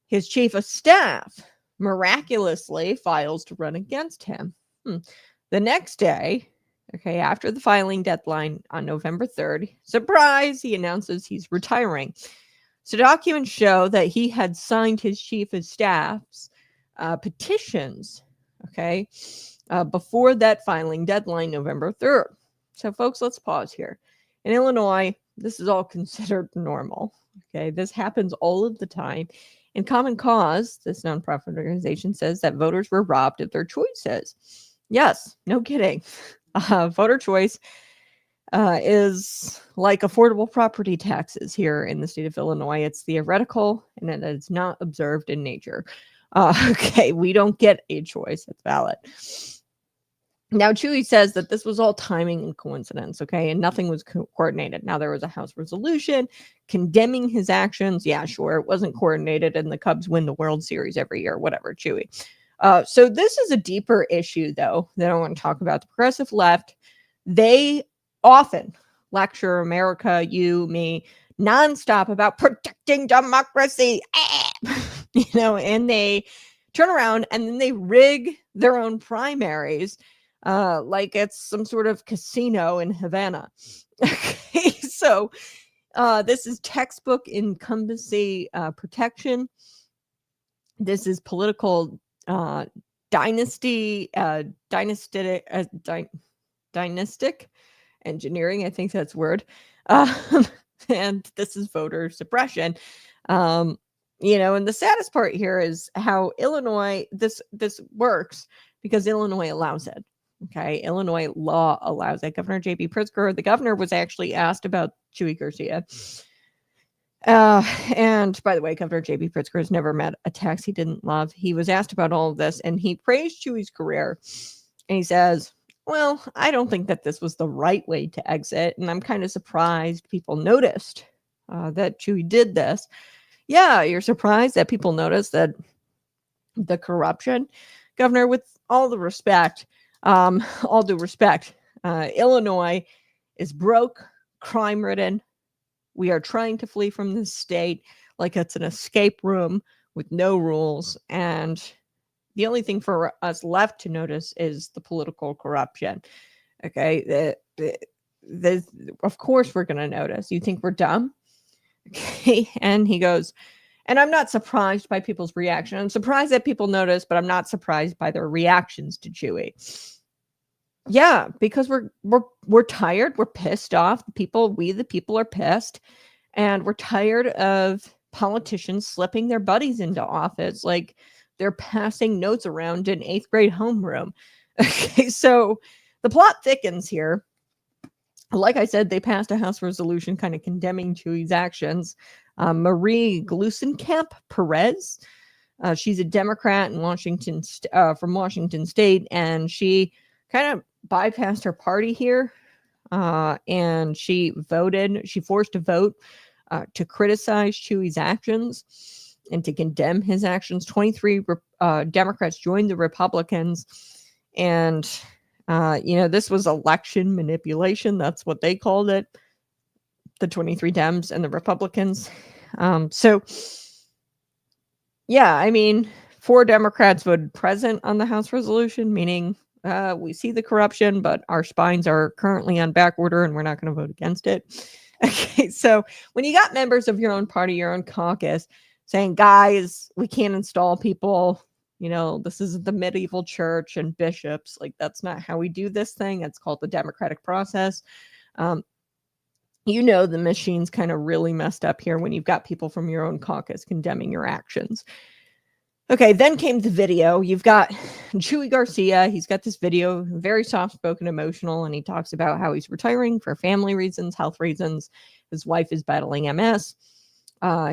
his chief of staff miraculously files to run against him. The next day, okay, after the filing deadline on November 3rd, surprise, he announces he's retiring. So documents show that he had signed his chief of staff's petitions, okay, before that filing deadline, November 3rd. So folks, let's pause here. In Illinois, this is all considered normal. Okay, this happens all of the time. And Common Cause, this nonprofit organization, says that voters were robbed of their choices. Yes, no kidding. Voter choice is like affordable property taxes here in the state of Illinois. It's theoretical, and it is not observed in nature. Okay, we don't get a choice. It's valid. Now, Chuy says that this was all timing and coincidence, okay, and nothing was coordinated. Now, there was a House resolution condemning his actions. Yeah, sure, it wasn't coordinated, and the Cubs win the World Series every year, whatever, Chuy. So this is a deeper issue, though, that I want to talk about. The progressive left, they often lecture America, you, me, nonstop about protecting democracy, and they turn around and then they rig their own primaries like it's some sort of casino in Havana. Okay, so this is textbook incumbency protection. This is political dynastic engineering. I think that's word. And this is voter suppression. And the saddest part here is how Illinois, this works because Illinois allows it. Okay, Illinois law allows it. Governor J.B. Pritzker, the governor, was actually asked about Chuy Garcia. And by the way, Governor J.B. Pritzker has never met a tax he didn't love. He was asked about all of this, and he praised Chuy's career. And he says, well, I don't think that this was the right way to exit, and I'm kind of surprised people noticed that Chuy did this. Yeah, you're surprised that people noticed that the corruption. Governor, with all due respect, Illinois is broke, crime-ridden. We are trying to flee from this state like it's an escape room with no rules. And the only thing for us left to notice is the political corruption. Okay, of course we're going to notice. You think we're dumb? Okay, and he goes, and I'm not surprised by people's reaction. I'm surprised that people notice, but I'm not surprised by their reactions to Chuy. Yeah, because we're tired. We're pissed off. We the people are pissed, and we're tired of politicians slipping their buddies into office like they're passing notes around in 8th grade homeroom. Okay, so the plot thickens here. Like I said, they passed a House resolution kind of condemning Chuy's actions. Marie Glusenkamp Perez, she's a Democrat in Washington, from Washington State, and she kind of bypassed her party here, and she forced a vote to criticize Chuy's actions and to condemn his actions. 23 Democrats joined the Republicans, and this was election manipulation. That's what they called it, the 23 Dems and the Republicans. So, yeah, I mean, 4 Democrats voted present on the House resolution, meaning We see the corruption, but our spines are currently on back order and we're not going to vote against it. Okay, so when you got members of your own party, your own caucus saying, guys, we can't install people, this is the medieval church and bishops, like that's not how we do this thing. It's called the democratic process. The machine's kind of really messed up here when you've got people from your own caucus condemning your actions. Okay, then came the video. You've got Chuy Garcia. He's got this video, very soft-spoken, emotional, and he talks about how he's retiring for family reasons, health reasons. His wife is battling MS.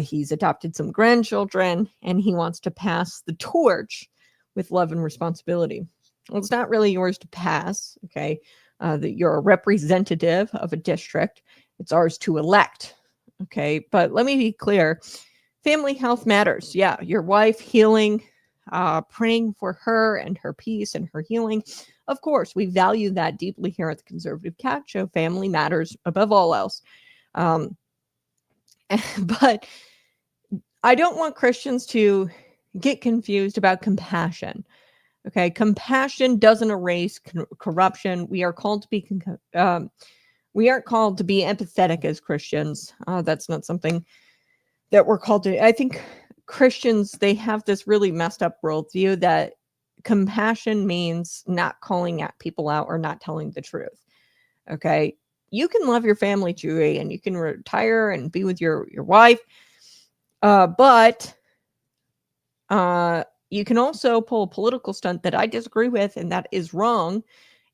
He's adopted some grandchildren, and he wants to pass the torch with love and responsibility. Well, it's not really yours to pass, okay? That you're a representative of a district. It's ours to elect, okay? But let me be clear. Family health matters. Yeah, your wife healing, praying for her and her peace and her healing. Of course, we value that deeply here at the Conservative Cat Show. Family matters above all else. But I don't want Christians to get confused about compassion. Okay, compassion doesn't erase corruption. We are called to be we aren't called to be empathetic as Christians. That's not something that we're called to. I think Christians, they have this really messed up worldview that compassion means not calling at people out or not telling the truth. Okay. You can love your family, Chuy, and you can retire and be with your wife. But you can also pull a political stunt that I disagree with, and that is wrong,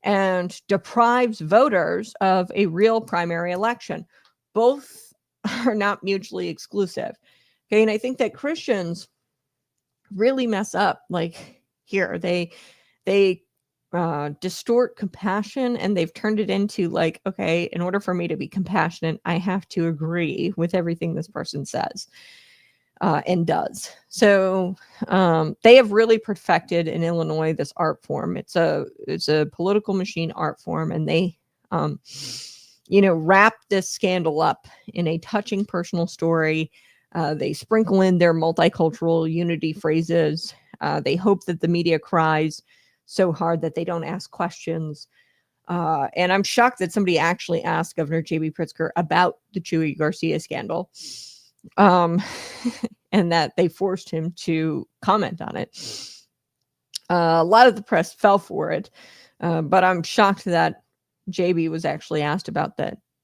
and deprives voters of a real primary election. Both are not mutually exclusive. Okay. And I think that Christians really mess up. Like here, they distort compassion, and they've turned it into like, okay, in order for me to be compassionate, I have to agree with everything this person says and does. So they have really perfected in Illinois this art form. It's a political machine art form, and they wrap this scandal up in a touching personal story. They sprinkle in their multicultural unity phrases. They hope that the media cries so hard that they don't ask questions. And I'm shocked that somebody actually asked Governor J.B. Pritzker about the Chuy Garcia scandal, and that they forced him to comment on it. A lot of the press fell for it, but I'm shocked that JB was actually asked about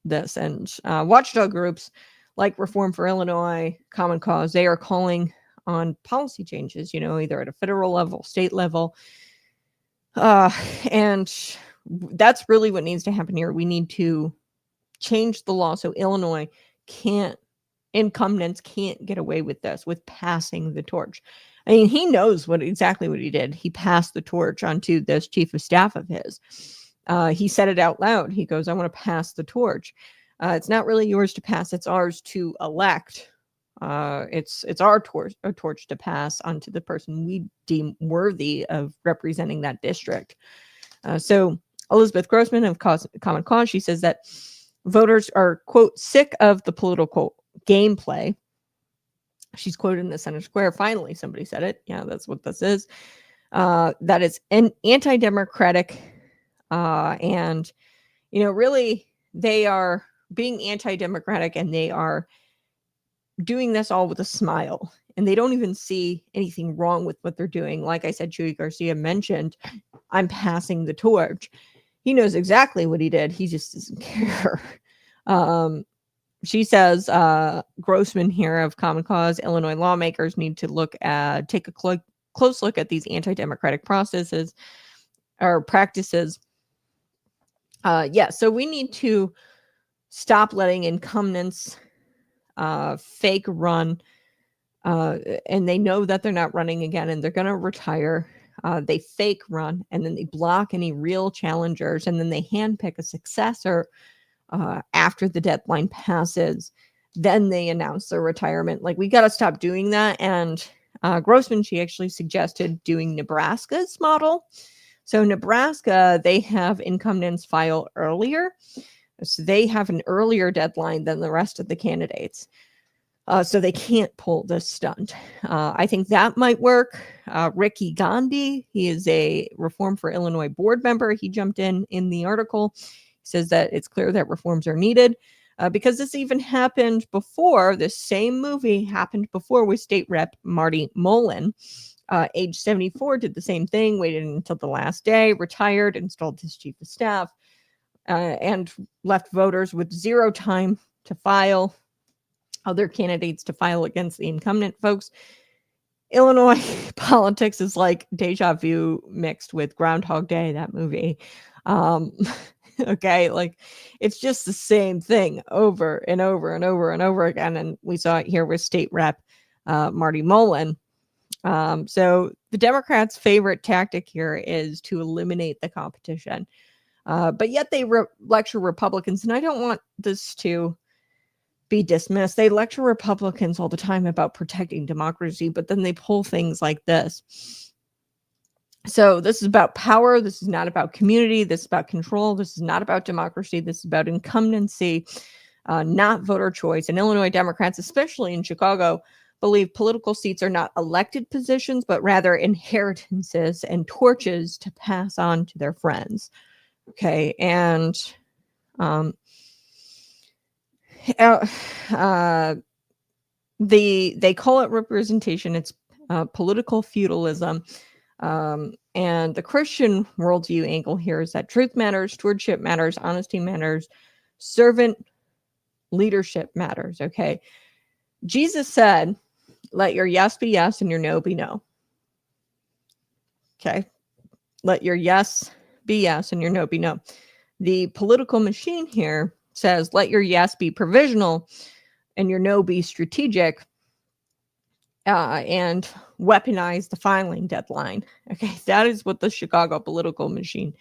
this. And watchdog groups like Reform for Illinois, Common Cause, they are calling on policy changes, either at a federal level, state level. And that's really what needs to happen here. We need to change the law so Illinois incumbents can't get away with this, with passing the torch. I mean, he knows exactly what he did. He passed the torch onto this chief of staff of his. He said it out loud. He goes, I want to pass the torch. It's not really yours to pass. It's ours to elect. It's our torch to pass onto the person we deem worthy of representing that district. So Elizabeth Grossman of Common Cause, she says that voters are, quote, sick of the political gameplay. She's quoted in the Center Square. Finally, somebody said it. Yeah, that's what this is. That it's anti-democratic. And, really, they are being anti-democratic, and they are doing this all with a smile. And they don't even see anything wrong with what they're doing. Like I said, Chuy Garcia mentioned, I'm passing the torch. He knows exactly what he did. He just doesn't care. She says, Grossman here of Common Cause, Illinois lawmakers need to take a close look at these anti-democratic processes or practices. So we need to stop letting incumbents fake run, and they know that they're not running again and they're going to retire. They fake run, and then they block any real challengers, and then they handpick a successor after the deadline passes. Then they announce their retirement. Like, we got to stop doing that. And Grossman, she actually suggested doing Nebraska's model. So Nebraska, they have incumbents file earlier. So they have an earlier deadline than the rest of the candidates. So they can't pull this stunt. I think that might work. Ricky Gandhi, he is a Reform for Illinois board member. He jumped in the article. He says that it's clear that reforms are needed because this even happened before. This same movie happened before with State Rep Marty Mullen. Age 74, did the same thing, waited until the last day, retired, installed his chief of staff, and left voters with zero time to file, other candidates to file against the incumbent. Folks, Illinois politics is like deja vu mixed with Groundhog Day, that movie. Okay, like it's just the same thing over and over and over and over again. And we saw it here with State Rep Marty Mullen. So the Democrats' favorite tactic here is to eliminate the competition. But yet they lecture Republicans, and I don't want this to be dismissed. They lecture Republicans all the time about protecting democracy, but then they pull things like this. So this is about power. This is not about community. This is about control. This is not about democracy. This is about incumbency, not voter choice. And Illinois Democrats, especially in Chicago, believe political seats are not elected positions, but rather inheritances and torches to pass on to their friends. Okay, and they call it representation. It's political feudalism. And the Christian worldview angle here is that truth matters, stewardship matters, honesty matters, servant leadership matters. Okay, Jesus said, let your yes be yes and your no be no. Okay, let your yes be yes and your no be no. The political machine here says, let your yes be provisional and your no be strategic, and weaponize the filing deadline. Okay, that is what the Chicago political machine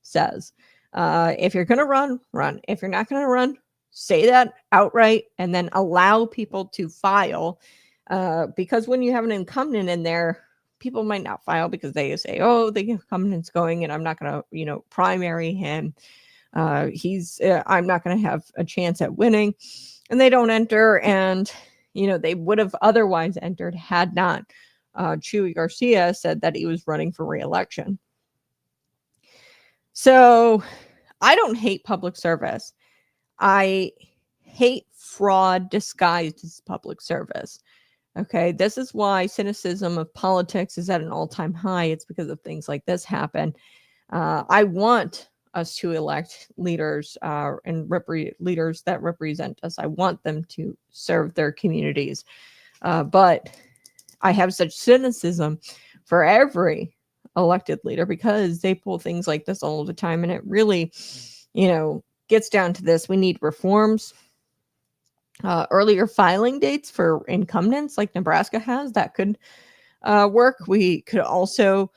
says. If you're going to run, run. If you're not going to run, say that outright and then allow people to file. Because when you have an incumbent in there, people might not file because they say, oh, the incumbent's going and I'm not going to, primary him. I'm not going to have a chance at winning. And they don't enter. And, they would have otherwise entered had not Chuy Garcia said that he was running for re-election. So I don't hate public service. I hate fraud disguised as public service. Okay, this is why cynicism of politics is at an all-time high. It's because of things like this happen. I want us to elect leaders and leaders that represent us. I want them to serve their communities. But I have such cynicism for every elected leader because they pull things like this all the time. And it really, gets down to this. We need reforms. Earlier filing dates for incumbents like Nebraska has, that could work. We could also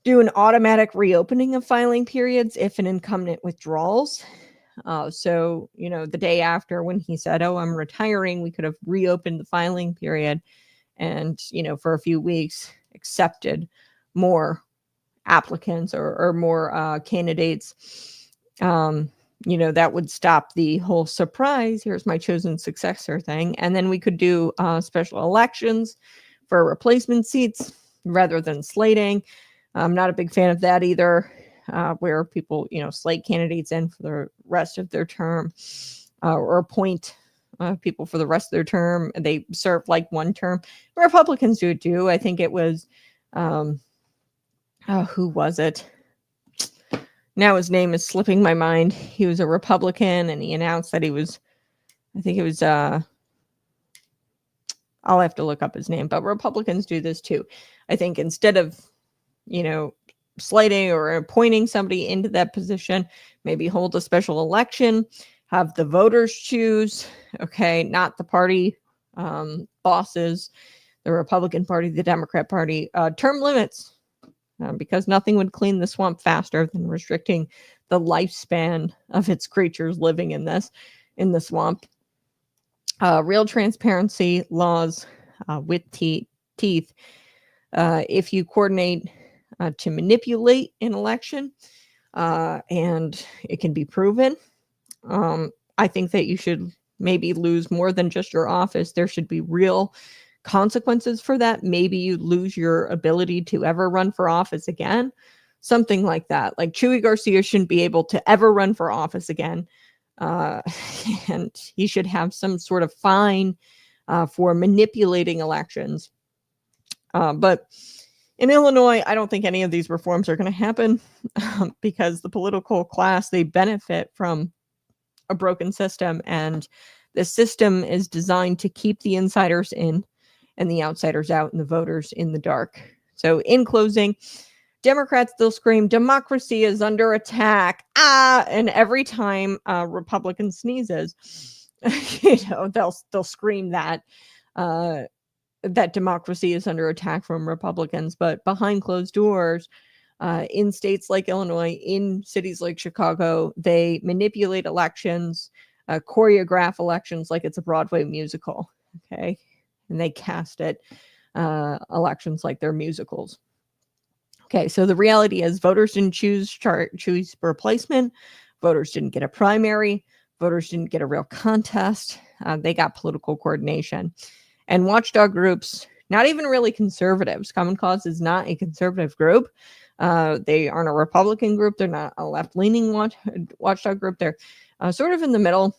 do an automatic reopening of filing periods if an incumbent withdraws. So, the day after when he said, oh, I'm retiring, we could have reopened the filing period and, for a few weeks accepted more applicants or more candidates. That would stop the whole surprise, here's my chosen successor thing. And then we could do special elections for replacement seats rather than slating. I'm not a big fan of that either, where people, slate candidates in for the rest of their term or appoint people for the rest of their term. They serve like one term. Republicans do it too. I think it was, who was it? Now his name is slipping my mind. He was a Republican and he announced that he was, I think it was, I'll have to look up his name, but Republicans do this too. I think instead of, slating or appointing somebody into that position, maybe hold a special election, have the voters choose, okay, not the party bosses, the Republican Party, the Democrat Party, term limits. Because nothing would clean the swamp faster than restricting the lifespan of its creatures living in the swamp. Real transparency laws with teeth. If you coordinate to manipulate an election and it can be proven, I think that you should maybe lose more than just your office. There should be real consequences for that. Maybe you lose your ability to ever run for office again. Something like that. Like Chuy Garcia shouldn't be able to ever run for office again. And he should have some sort of fine for manipulating elections. But in Illinois, I don't think any of these reforms are going to happen because the political class, they benefit from a broken system, and the system is designed to keep the insiders in and the outsiders out and the voters in the dark. So in closing, Democrats, they'll scream, democracy is under attack. And every time a Republican sneezes, they'll scream that that democracy is under attack from Republicans. But behind closed doors, in states like Illinois, in cities like Chicago, they manipulate elections, choreograph elections like it's a Broadway musical. Okay. And they cast it, elections like they're musicals. Okay, so the reality is voters didn't choose Chuy's replacement. Voters didn't get a primary. Voters didn't get a real contest. They got political coordination. And watchdog groups, not even really conservatives. Common Cause is not a conservative group. They aren't a Republican group. They're not a left-leaning watchdog group. They're sort of in the middle.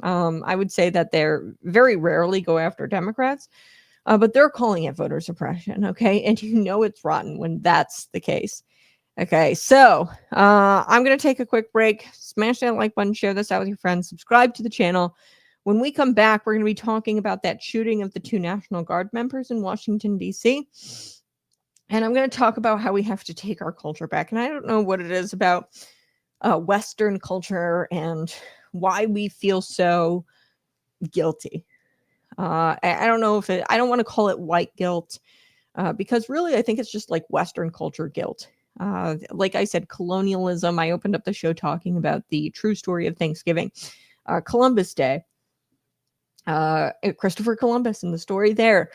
I would say that they're very rarely go after Democrats. But they're calling it voter suppression, okay? And you know it's rotten when that's the case. Okay, so I'm going to take a quick break. Smash that like button, share this out with your friends, subscribe to the channel. When we come back, we're going to be talking about that shooting of the 2 National Guard members in Washington, D.C. And I'm going to talk about how we have to take our culture back. And I don't know what it is about Western culture and why we feel so guilty. I don't know if I don't want to call it white guilt because really I think it's just like Western culture guilt. Like I said, colonialism. I opened up the show talking about the true story of Thanksgiving, Columbus Day, Christopher Columbus and the story there.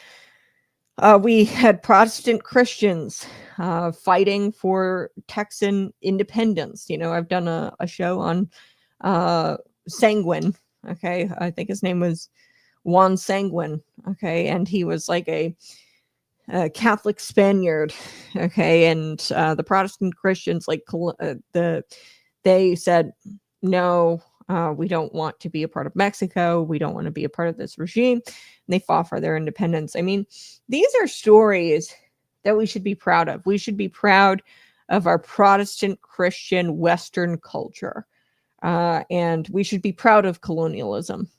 We had Protestant Christians fighting for Texan independence. You know, I've done a show on Sanguine. Okay, I think his name was Juan Sanguine, okay, and he was like a Catholic Spaniard, okay, and the Protestant Christians, like they said, no, we don't want to be a part of Mexico, we don't want to be a part of this regime, and they fought for their independence. I mean, these are stories that we should be proud of. We should be proud of our Protestant Christian Western culture, and we should be proud of colonialism.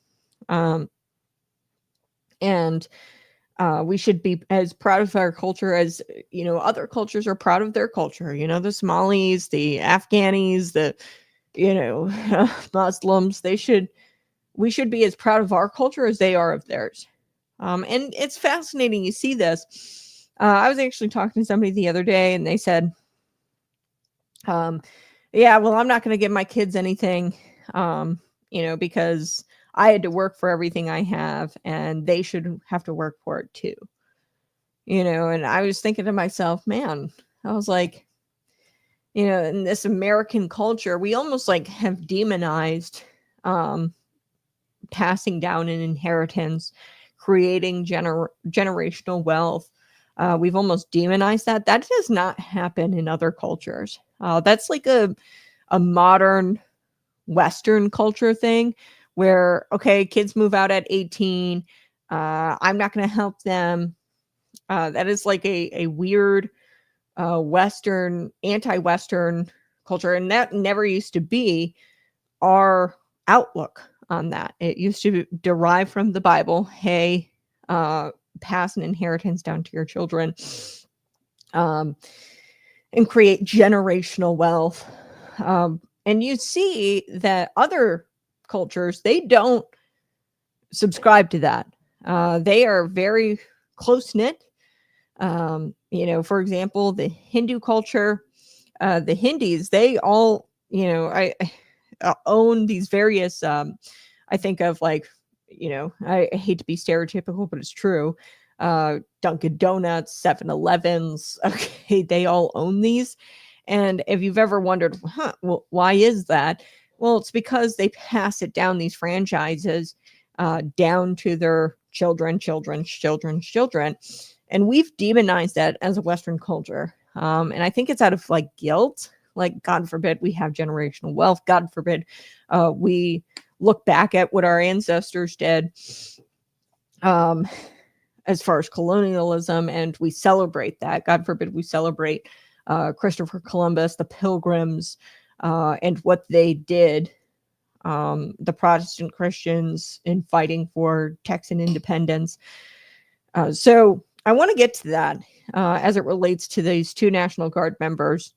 And we should be as proud of our culture as, you know, other cultures are proud of their culture. You know, the Somalis, the Afghanis, the, you know, Muslims, we should be as proud of our culture as they are of theirs. And it's fascinating. You see this. I was actually talking to somebody the other day and they said, yeah, well, I'm not going to give my kids anything, you know, because I had to work for everything I have and they should have to work for it too. You know, and I was thinking to myself, man, I was like, you know, in this American culture, we almost like have demonized passing down an inheritance, creating generational wealth. We've almost demonized that. That does not happen in other cultures. That's like a modern Western culture thing where, okay, kids move out at 18. I'm not going to help them. That is like a weird Western, anti-Western culture. And that never used to be our outlook on that. It used to derive from the Bible. Hey, pass an inheritance down to your children and create generational wealth. And you see that other cultures, they don't subscribe to that. They are very close-knit. You know, for example, the Hindu culture, the Hindus, they all, you know, I own these various, I think of like, you know, I hate to be stereotypical, but it's true. Dunkin' Donuts, 7-Elevens, okay, they all own these. And if you've ever wondered, well, why is that? Well, it's because they pass it down, these franchises, down to their children. And we've demonized that as a Western culture. And I think it's out of like guilt. Like, God forbid we have generational wealth. God forbid we look back at what our ancestors did as far as colonialism, and we celebrate that. God forbid we celebrate Christopher Columbus, the Pilgrims, and what they did, the Protestant Christians in fighting for Texan independence. So I want to get to that as it relates to these two National Guard members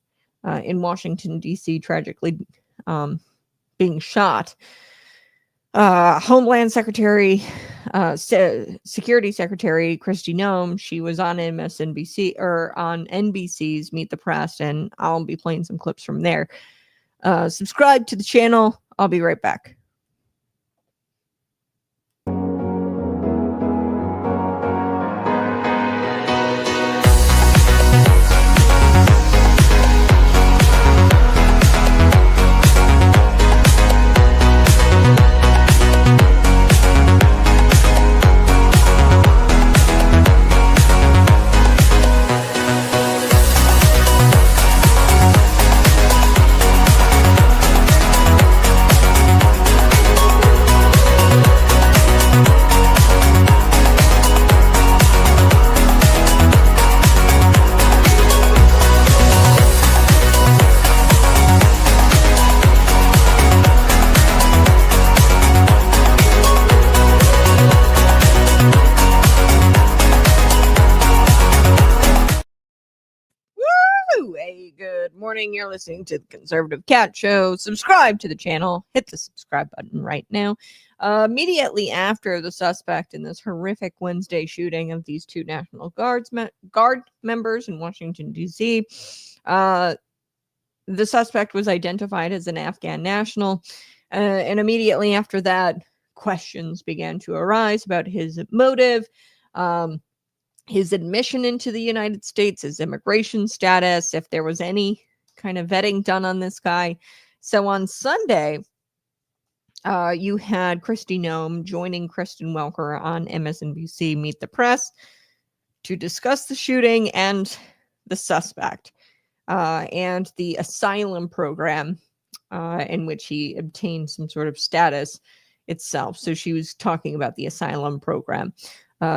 in Washington, D.C., tragically being shot. Homeland Secretary, Security Secretary Kristi Noem, she was on MSNBC or on NBC's Meet the Press, and I'll be playing some clips from there. Subscribe to the channel. I'll be right back. Hey, good morning. You're listening to the Conservative Cat Show. Subscribe to the channel. Hit the subscribe button right now. Immediately after the suspect in this horrific Wednesday shooting of these two National Guard members in Washington, D.C., the suspect was identified as an Afghan national. And immediately after that, questions began to arise about his motive, his admission into the United States, his immigration status, if there was any kind of vetting done on this guy. So on Sunday, you had Kristi Noem joining Kristen Welker on MSNBC Meet the Press to discuss the shooting and the suspect and the asylum program in which he obtained some sort of status itself. So she was talking about the asylum program.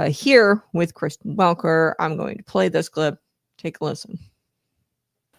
Here with Kristen Welker, I'm going to play this clip. Take a listen.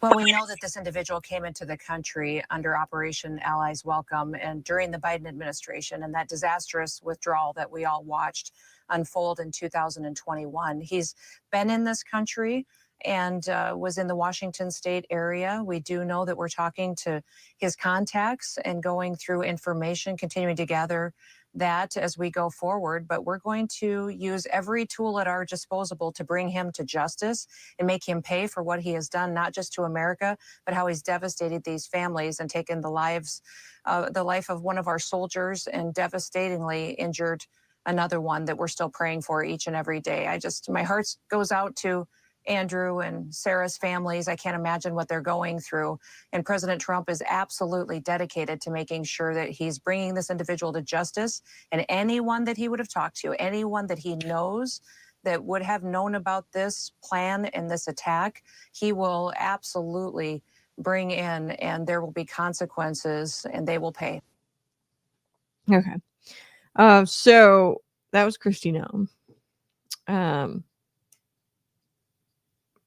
Well, we know that this individual came into the country under Operation Allies Welcome and during the Biden administration and that disastrous withdrawal that we all watched unfold in 2021. He's been in this country and was in the Washington state area. We do know that we're talking to his contacts and going through information, continuing to gather that as we go forward, but we're going to use every tool at our disposal to bring him to justice and make him pay for what he has done, not just to America, but how he's devastated these families and taken the life of one of our soldiers and devastatingly injured another one that we're still praying for each and every day. My heart goes out to Andrew and Sarah's families. I can't imagine what they're going through. And President Trump is absolutely dedicated to making sure that he's bringing this individual to justice, and anyone that he would have talked to, anyone that he knows that would have known about this plan and this attack, he will absolutely bring in, and there will be consequences and they will pay. Okay. So that was Kristi Noem.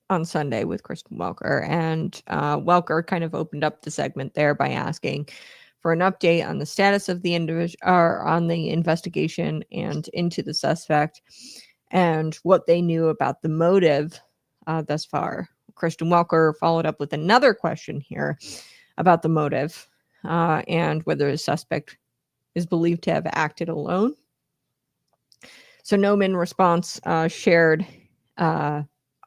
On Sunday with Kristen Welker, and Welker kind of opened up the segment there by asking for an update on the status of the on the investigation and into the suspect and what they knew about the motive thus far. Kristen Welker followed up with another question here about the motive and whether the suspect is believed to have acted alone. So Noem in response shared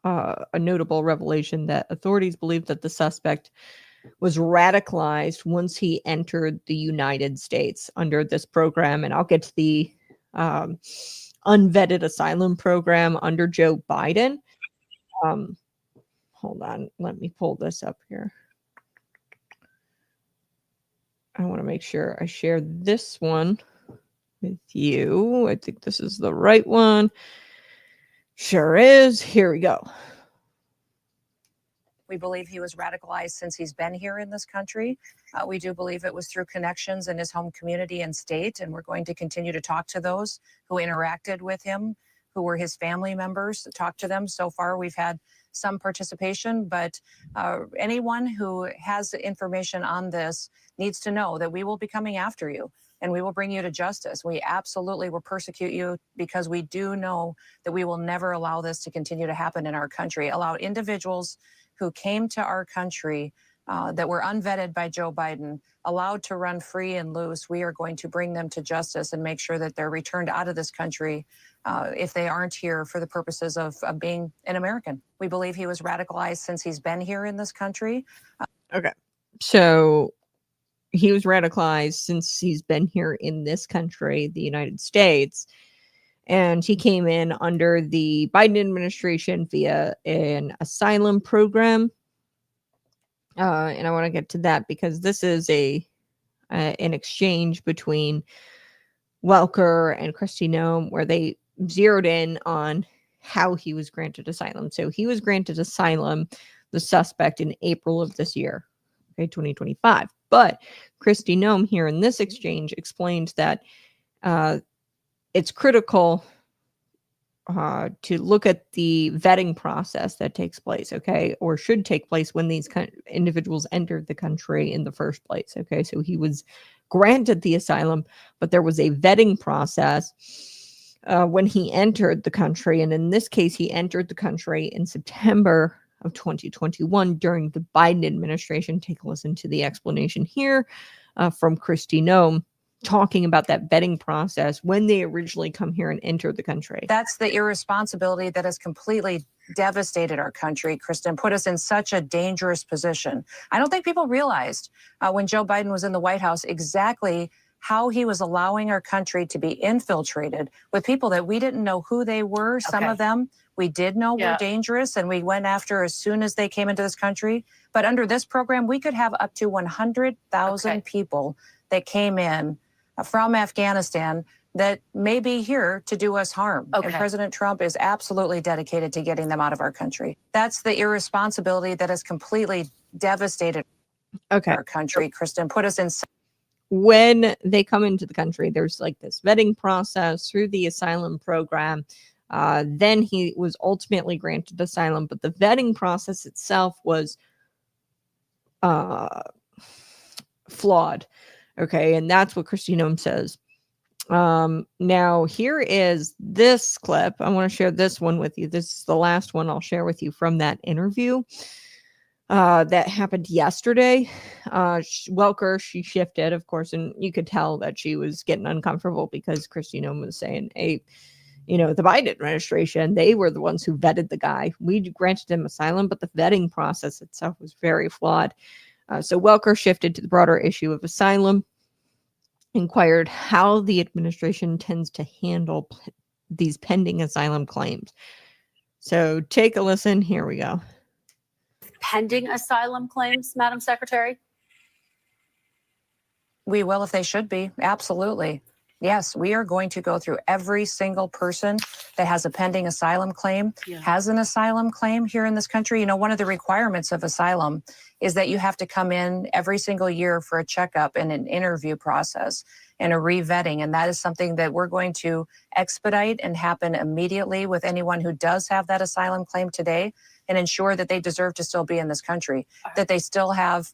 a notable revelation that authorities believe that the suspect was radicalized once he entered the United States under this program. And I'll get to the unvetted asylum program under Joe Biden. Hold on. Let me pull this up here. I want to make sure I share this one with you. I think this is the right one. Sure is. Here we go. We believe he was radicalized since he's been here in this country. We do believe it was through connections in his home community and state, and we're going to continue to talk to those who interacted with him, who were his family members, to talk to them. So far, we've had some participation, but anyone who has information on this needs to know that we will be coming after you and we will bring you to justice. We absolutely will persecute you because we do know that we will never allow this to continue to happen in our country. Allow individuals who came to our country that were unvetted by Joe Biden, allowed to run free and loose. We are going to bring them to justice and make sure that they're returned out of this country if they aren't here for the purposes of being an American. We believe he was radicalized since he's been here in this country. Okay. So he was radicalized since he's been here in this country, the United States. And he came in under the Biden administration via an asylum program. And I want to get to that because this is an exchange between Welker and Kristi Noem where they zeroed in on how he was granted asylum. So he was granted asylum, the suspect, in April of this year, okay, 2025. But Kristi Noem here in this exchange explained that it's critical to look at the vetting process that takes place, okay, or should take place when these individuals entered the country in the first place, okay? So he was granted the asylum, but there was a vetting process when he entered the country. And in this case, he entered the country in September of 2021 during the Biden administration. Take a listen to the explanation here from Kristi Noem, talking about that vetting process when they originally come here and enter the country. That's the irresponsibility that has completely devastated our country, Kristen, put us in such a dangerous position. I don't think people realized when Joe Biden was in the White House exactly how he was allowing our country to be infiltrated with people that we didn't know who they were. Some of them we did know were dangerous, and we went after as soon as they came into this country. But under this program, we could have up to 100,000 people that came in from Afghanistan that may be here to do us harm. And President Trump is absolutely dedicated to getting them out of our country. That's the irresponsibility that has completely devastated our country, Kristen, put us in. When they come into the country, there's like this vetting process through the asylum program. Then he was ultimately granted asylum, but the vetting process itself was flawed. Okay, and that's what Kristi Noem says. Now, here is this clip. I want to share this one with you. This is the last one I'll share with you from that interview that happened yesterday. Welker, she shifted, of course, and you could tell that she was getting uncomfortable because Kristi Noem was saying, hey, you know, the Biden administration, they were the ones who vetted the guy. We granted him asylum, but the vetting process itself was very flawed. So Welker shifted to the broader issue of asylum, inquired how the administration tends to handle these pending asylum claims. So take a listen. Here we go. Pending asylum claims, Madam Secretary? We will if they should be. Absolutely. Yes, we are going to go through every single person that has a pending asylum claim, has an asylum claim here in this country. You know, one of the requirements of asylum is that you have to come in every single year for a checkup and an interview process and a re-vetting. And that is something that we're going to expedite and happen immediately with anyone who does have that asylum claim today and ensure that they deserve to still be in this country, that they still have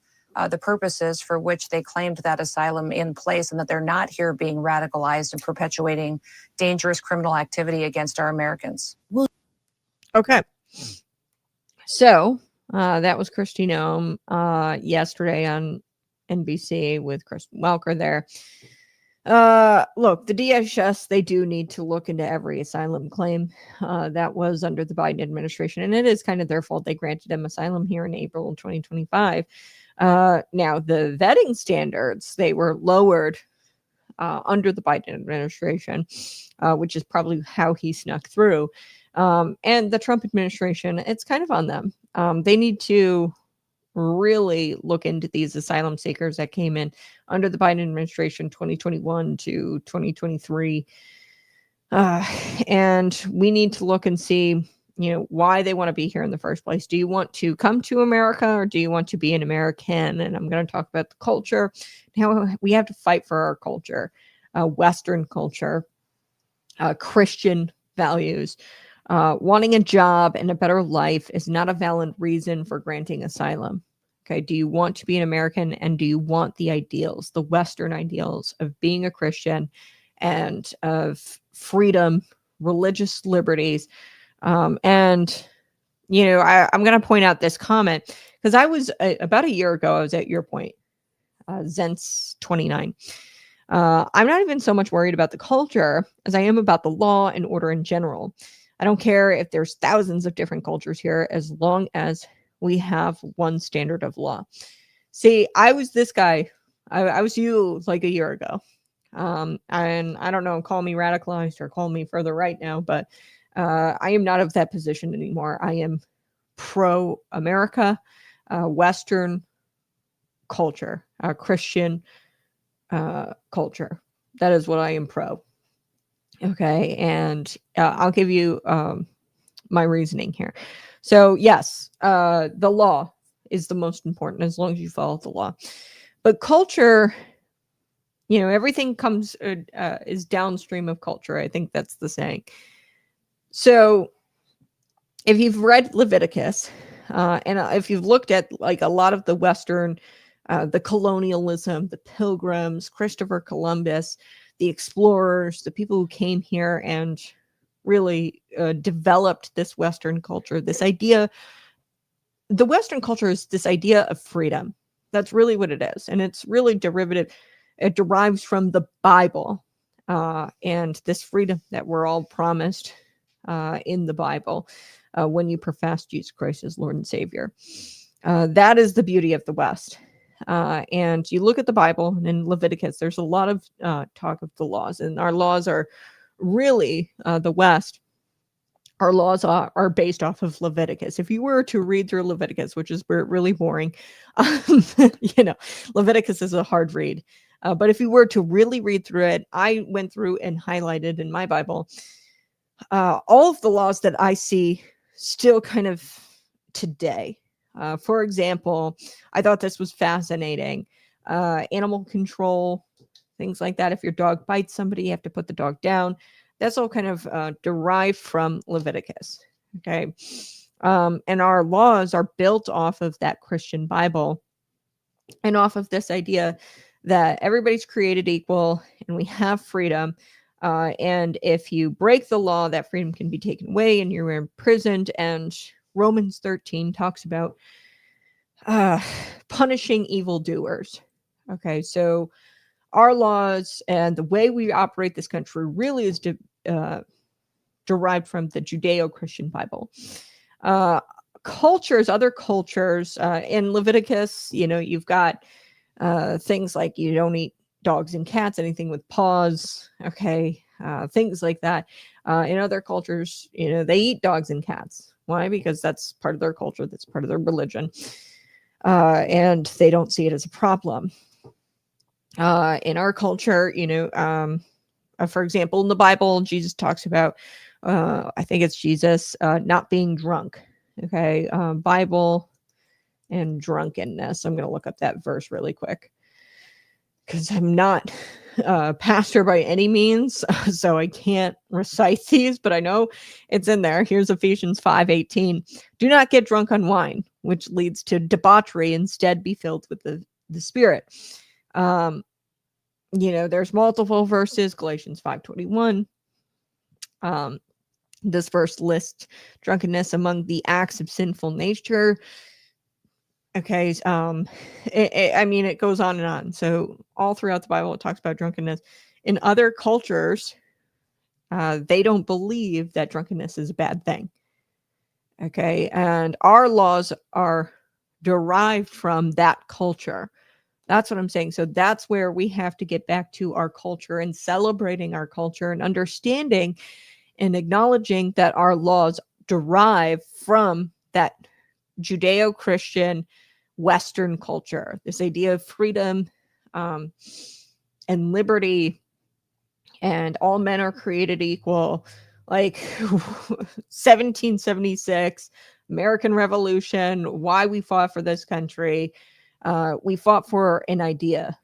the purposes for which they claimed that asylum in place, and that they're not here being radicalized and perpetuating dangerous criminal activity against our Americans. Okay. So that was Kristi Noem yesterday on NBC with Chris Welker there. Look, the DHS, they do need to look into every asylum claim that was under the Biden administration, and it is kind of their fault. They granted him asylum here in April of 2025. Now, the vetting standards, they were lowered under the Biden administration, which is probably how he snuck through. And the Trump administration, it's kind of on them. They need to really look into these asylum seekers that came in under the Biden administration 2021 to 2023. And we need to look and see, why they want to be here in the first place. Do you want to come to America, or do you want to be an American? And I'm going to talk about the culture, how we have to fight for our culture, Western culture, Christian values. Wanting a job and a better life is not a valid reason for granting asylum. Okay. Do you want to be an American, and do you want the ideals, the Western ideals of being a Christian and of freedom, religious liberties? I'm going to point out this comment because I was about a year ago, I was at your point, Zent's 29. I'm not even so much worried about the culture as I am about the law and order in general. I don't care if there's thousands of different cultures here, as long as we have one standard of law. See, I was this guy. I was you like a year ago. And I don't know, call me radicalized or call me further right now, but I am not of that position anymore. I am pro-America, Western culture, Christian culture. That is what I am pro. Okay, and I'll give you my reasoning here. So yes, the law is the most important, as long as you follow the law. But culture, everything comes is downstream of culture. I think that's the saying. So if you've read Leviticus, and if you've looked at like a lot of the Western, the colonialism, the Pilgrims, Christopher Columbus, the explorers, the people who came here and really developed this Western culture, this idea, the Western culture is this idea of freedom. That's really what it is. And it's really derivative. It derives from the Bible and this freedom that we're all promised in the Bible when you profess Jesus Christ as Lord and Savior. That is the beauty of the West. And you look at the Bible, and in Leviticus, there's a lot of talk of the laws, and our laws are really the West. Our laws are based off of Leviticus. If you were to read through Leviticus, which is really boring, Leviticus is a hard read. But if you were to really read through it, I went through and highlighted in my Bible all of the laws that I see still kind of today. For example, I thought this was fascinating. Animal control, things like that. If your dog bites somebody, you have to put the dog down. That's all kind of derived from Leviticus. Okay. And our laws are built off of that Christian Bible and off of this idea that everybody's created equal and we have freedom. And if you break the law, that freedom can be taken away and you're imprisoned. And Romans 13 talks about punishing evildoers. Okay, so our laws and the way we operate this country really is derived from the Judeo-Christian Bible. Other cultures, in Leviticus, you've got things like you don't eat dogs and cats, anything with paws, okay, things like that. In other cultures, they eat dogs and cats. Why? Because that's part of their culture, that's part of their religion, and they don't see it as a problem. In our culture, for example, in the Bible, Jesus talks about, I think it's Jesus, not being drunk. Okay, Bible and drunkenness. I'm going to look up that verse really quick because I'm not a pastor by any means, so I can't recite these, but I know it's in there. Here's Ephesians 5:18. Do not get drunk on wine, which leads to debauchery. Instead, be filled with the Spirit. There's multiple verses. Galatians 5:21. This verse lists drunkenness among the acts of sinful nature. Okay, it goes on and on. So all throughout the Bible, it talks about drunkenness. In other cultures, they don't believe that drunkenness is a bad thing. Okay, and our laws are derived from that culture. That's what I'm saying. So that's where we have to get back to our culture and celebrating our culture and understanding and acknowledging that our laws derive from that Judeo-Christian Western culture, this idea of freedom and liberty, and all men are created equal, like 1776, American Revolution, why we fought for this country. We fought for an idea,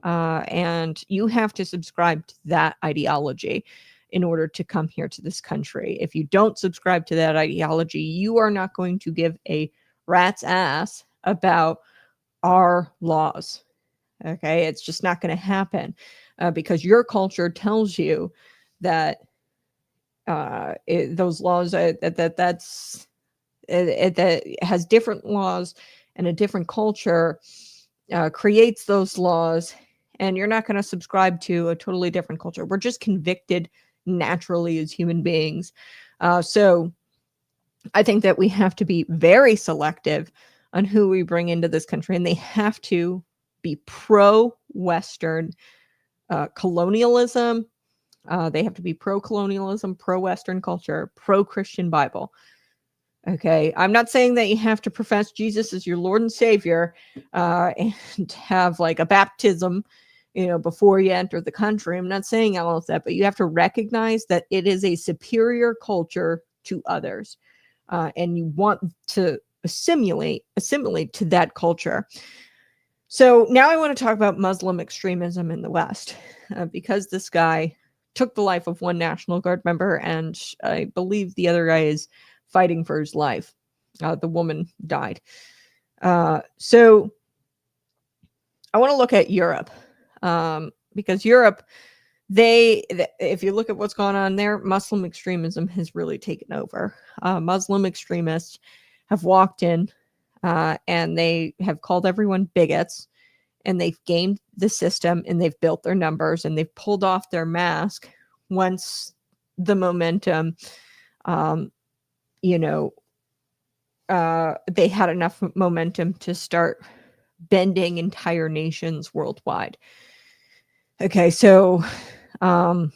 and you have to subscribe to that ideology in order to come here to this country. If you don't subscribe to that ideology, you are not going to give a rat's ass about our laws. Okay, it's just not going to happen because your culture tells you that those laws that has different laws, and a different culture creates those laws, and you're not going to subscribe to a totally different culture. We're just convicted naturally as human beings. So I think that we have to be very selective on who we bring into this country, and they have to be pro-Western colonialism. They have to be pro-colonialism, pro-Western culture, pro-Christian Bible. Okay, I'm not saying that you have to profess Jesus as your Lord and Savior and have like a baptism, before you enter the country. I'm not saying all of that, but you have to recognize that it is a superior culture to others, and you want to assimilate to that culture. So now I want to talk about Muslim extremism in the West, because this guy took the life of one National Guard member, and I believe the other guy is fighting for his life. The woman died. So I want to look at Europe, because Europe, if you look at what's going on there, Muslim extremism has really taken over. Muslim extremists have walked in, and they have called everyone bigots, and they've gamed the system, and they've built their numbers, and they've pulled off their mask once the momentum, they had enough momentum to start bending entire nations worldwide. Okay, so Muslim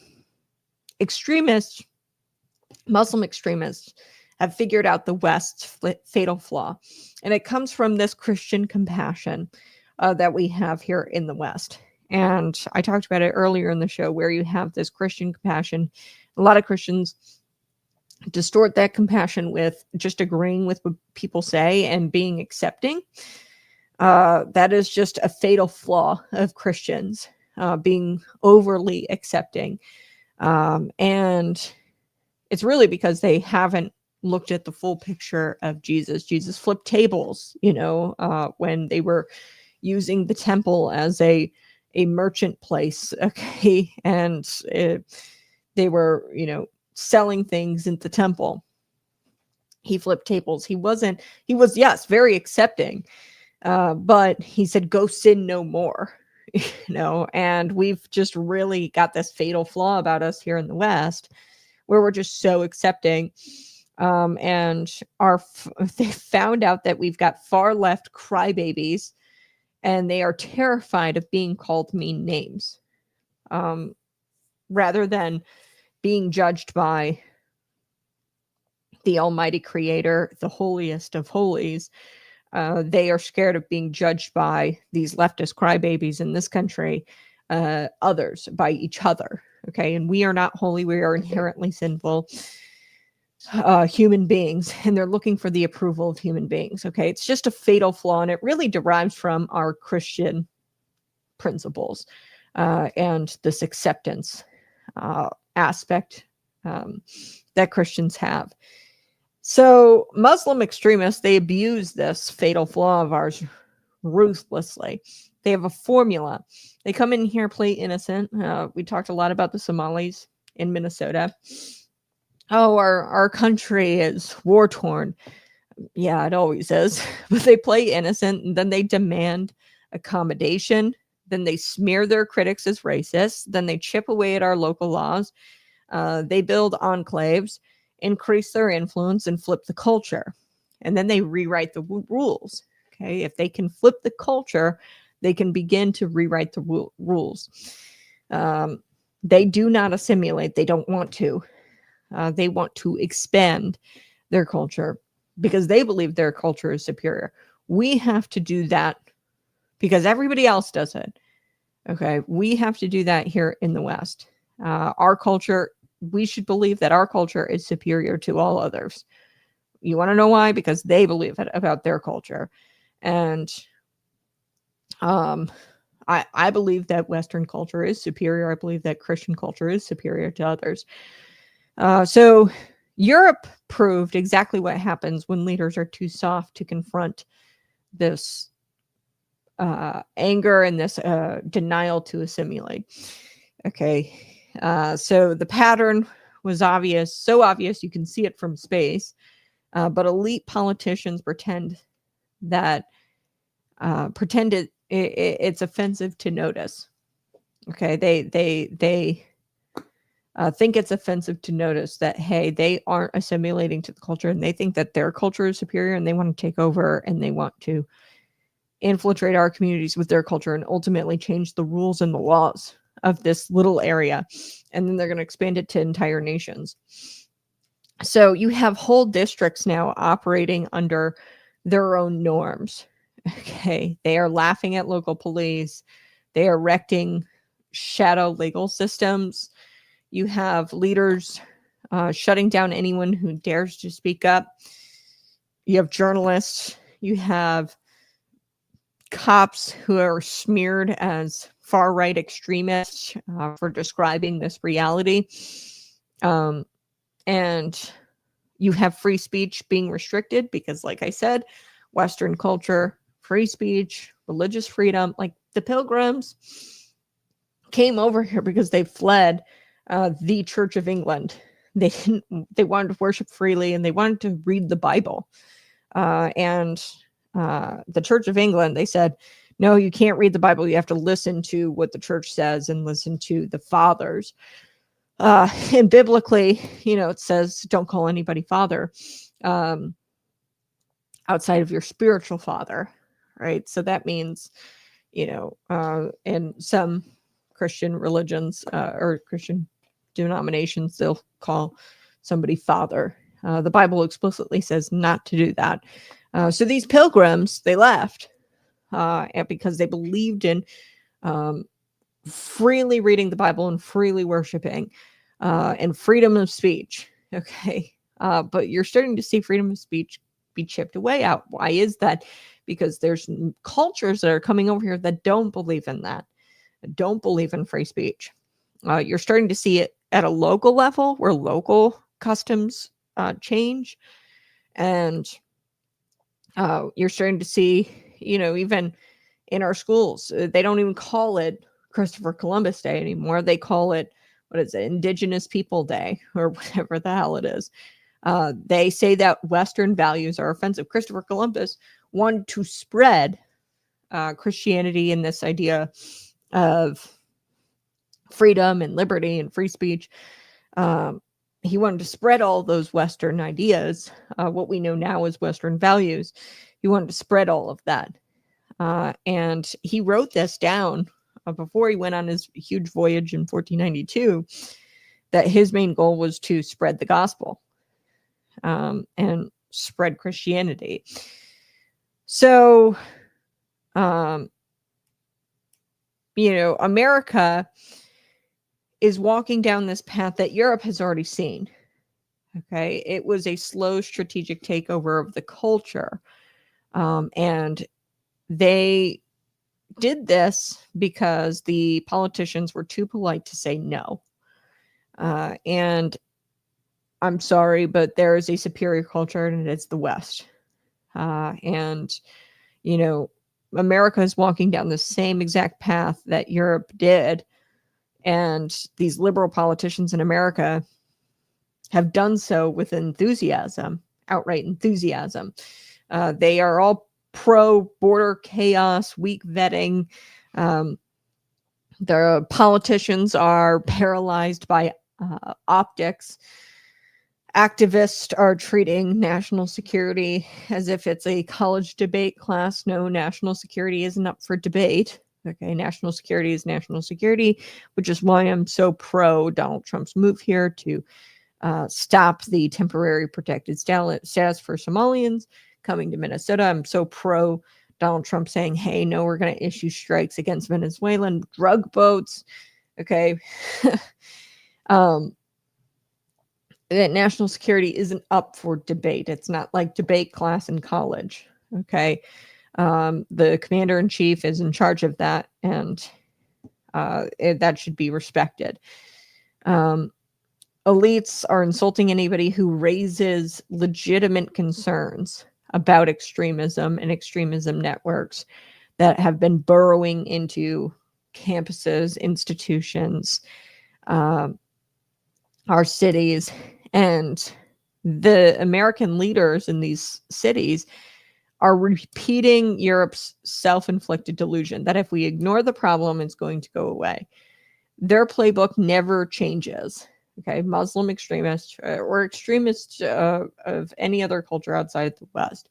extremists have figured out the West's fatal flaw, and it comes from this Christian compassion that we have here in the West. And I talked about it earlier in the show, where you have this Christian compassion. A lot of Christians distort that compassion with just agreeing with what people say and being accepting. That is just a fatal flaw of Christians, being overly accepting. And it's really because they haven't looked at the full picture of Jesus. Jesus flipped tables, when they were using the temple as a merchant place. Okay. And they were, selling things in the temple. He flipped tables. He was, yes, very accepting. But he said, go sin no more, and we've just really got this fatal flaw about us here in the West, where we're just so accepting. And they found out that we've got far left crybabies, and they are terrified of being called mean names, rather than being judged by the Almighty Creator, the holiest of holies. They are scared of being judged by these leftist crybabies in this country, others, by each other. Okay, and we are not holy. We are inherently sinful human beings, and they're looking for the approval of human beings. Okay, it's just a fatal flaw, and it really derives from our Christian principles and this acceptance aspect that Christians have. So Muslim extremists, they abuse this fatal flaw of ours ruthlessly. They have a formula. They come in here, play innocent. We talked a lot about the Somalis in Minnesota. Oh, our country is war-torn. Yeah, it always is. But they play innocent, and then they demand accommodation. Then they smear their critics as racist. Then they chip away at our local laws. They build enclaves, increase their influence, and flip the culture. And then they rewrite the rules. Okay, if they can flip the culture, they can begin to rewrite the rules. They do not assimilate. They don't want to. They want to expand their culture because they believe their culture is superior. We have to do that because everybody else does it. Okay. We have to do that here in the West. Our culture, we should believe that our culture is superior to all others. You want to know why? Because they believe it about their culture. And I believe that Western culture is superior. I believe that Christian culture is superior to others. So Europe proved exactly what happens when leaders are too soft to confront this anger and this denial to assimilate. Okay. So the pattern was obvious, so obvious you can see it from space. But elite politicians pretend it's offensive to notice. Okay, they think it's offensive to notice that, hey, they aren't assimilating to the culture, and they think that their culture is superior, and they want to take over, and they want to infiltrate our communities with their culture and ultimately change the rules and the laws of this little area, and then they're going to expand it to entire nations. So you have whole districts now operating under their own norms. Okay. They are laughing at local police. They are erecting shadow legal systems. You have leaders shutting down anyone who dares to speak up. You have journalists. You have cops who are smeared as far-right extremists for describing this reality. And you have free speech being restricted because, like I said, Western culture, free speech, religious freedom, like the Pilgrims came over here because they fled the Church of England. They wanted to worship freely and they wanted to read the Bible. And the Church of England, they said, no, you can't read the Bible. You have to listen to what the church says and listen to the fathers. And biblically, it says don't call anybody father outside of your spiritual father, right? So that means, in some Christian religions or Christian denominations, they'll call somebody father. The Bible explicitly says not to do that. So these pilgrims, they left because they believed in freely reading the Bible and freely worshiping. And freedom of speech. Okay. But you're starting to see freedom of speech be chipped away out. Why is that? Because there's cultures that are coming over here that don't believe in that, don't believe in free speech. You're starting to see it at a local level where local customs change. And you're starting to see, even in our schools, they don't even call it Christopher Columbus Day anymore. They call it, what is it, Indigenous People Day, or whatever the hell it is. They say that Western values are offensive. Christopher Columbus wanted to spread Christianity and this idea of freedom and liberty and free speech. He wanted to spread all those Western ideas, what we know now as Western values. He wanted to spread all of that. And he wrote this down before he went on his huge voyage in 1492, that his main goal was to spread the gospel and spread Christianity. So, America is walking down this path that Europe has already seen. Okay. It was a slow strategic takeover of the culture. And they did this because the politicians were too polite to say no. And I'm sorry, but there is a superior culture and it's the West. And, America is walking down the same exact path that Europe did. And these liberal politicians in America have done so with enthusiasm, outright enthusiasm. They are all pro-border chaos, weak vetting. The politicians are paralyzed by optics. Activists are treating national security as if it's a college debate class. No, national security isn't up for debate. Okay, national security is national security, which is why I'm so pro Donald Trump's move here to stop the temporary protected status for Somalians, coming to Minnesota. I'm so pro Donald Trump saying, hey, no, we're going to issue strikes against Venezuelan drug boats. Okay. That national security isn't up for debate. It's not like debate class in college. Okay. The commander in chief is in charge of that, and that should be respected. Elites are insulting anybody who raises legitimate concerns about extremism and extremism networks that have been burrowing into campuses, institutions, our cities, and the American leaders in these cities are repeating Europe's self-inflicted delusion that if we ignore the problem, it's going to go away. Their playbook never changes. Okay, Muslim extremists or extremists of any other culture outside the West.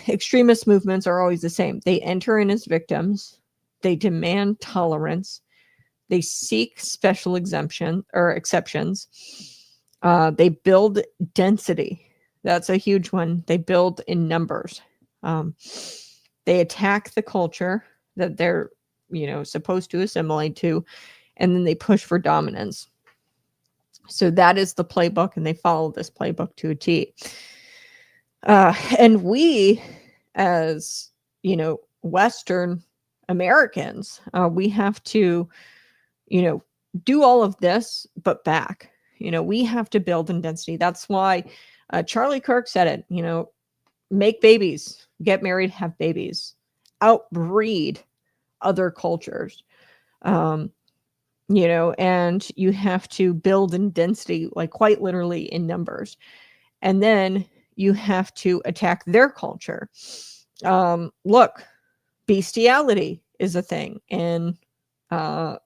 Extremist movements are always the same. They enter in as victims. They demand tolerance. They seek special exemption or exceptions. They build density. That's a huge one. They build in numbers. They attack the culture that they're, supposed to assimilate to, and then they push for dominance. So that is the playbook, and they follow this playbook to a T. And we, as Western Americans, we have to, do all of this, but back. We have to build in density. That's why Charlie Kirk said it. Make babies, get married, have babies, outbreed other cultures. And you have to build in density, like quite literally in numbers. And then you have to attack their culture. Look, bestiality is a thing in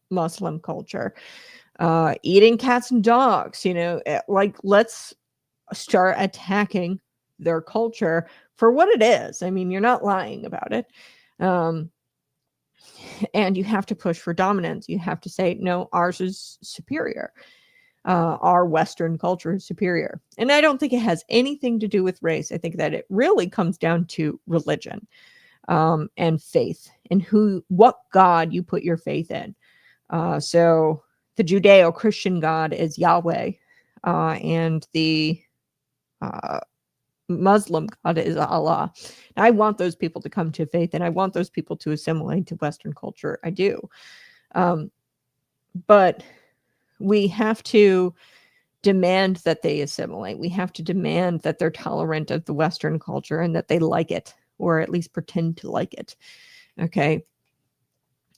Muslim culture. Eating cats and dogs, let's start attacking their culture for what it is. I mean, you're not lying about it. And you have to push for dominance. You have to say, no, ours is superior. Our Western culture is superior. And I don't think it has anything to do with race. I think that it really comes down to religion and faith, and what God you put your faith in. So the Judeo-Christian God is Yahweh, and the Muslim God is Allah. And I want those people to come to faith, and I want those people to assimilate to Western culture. I do. But we have to demand that they assimilate. We have to demand that they're tolerant of the Western culture and that they like it, or at least pretend to like it. Okay.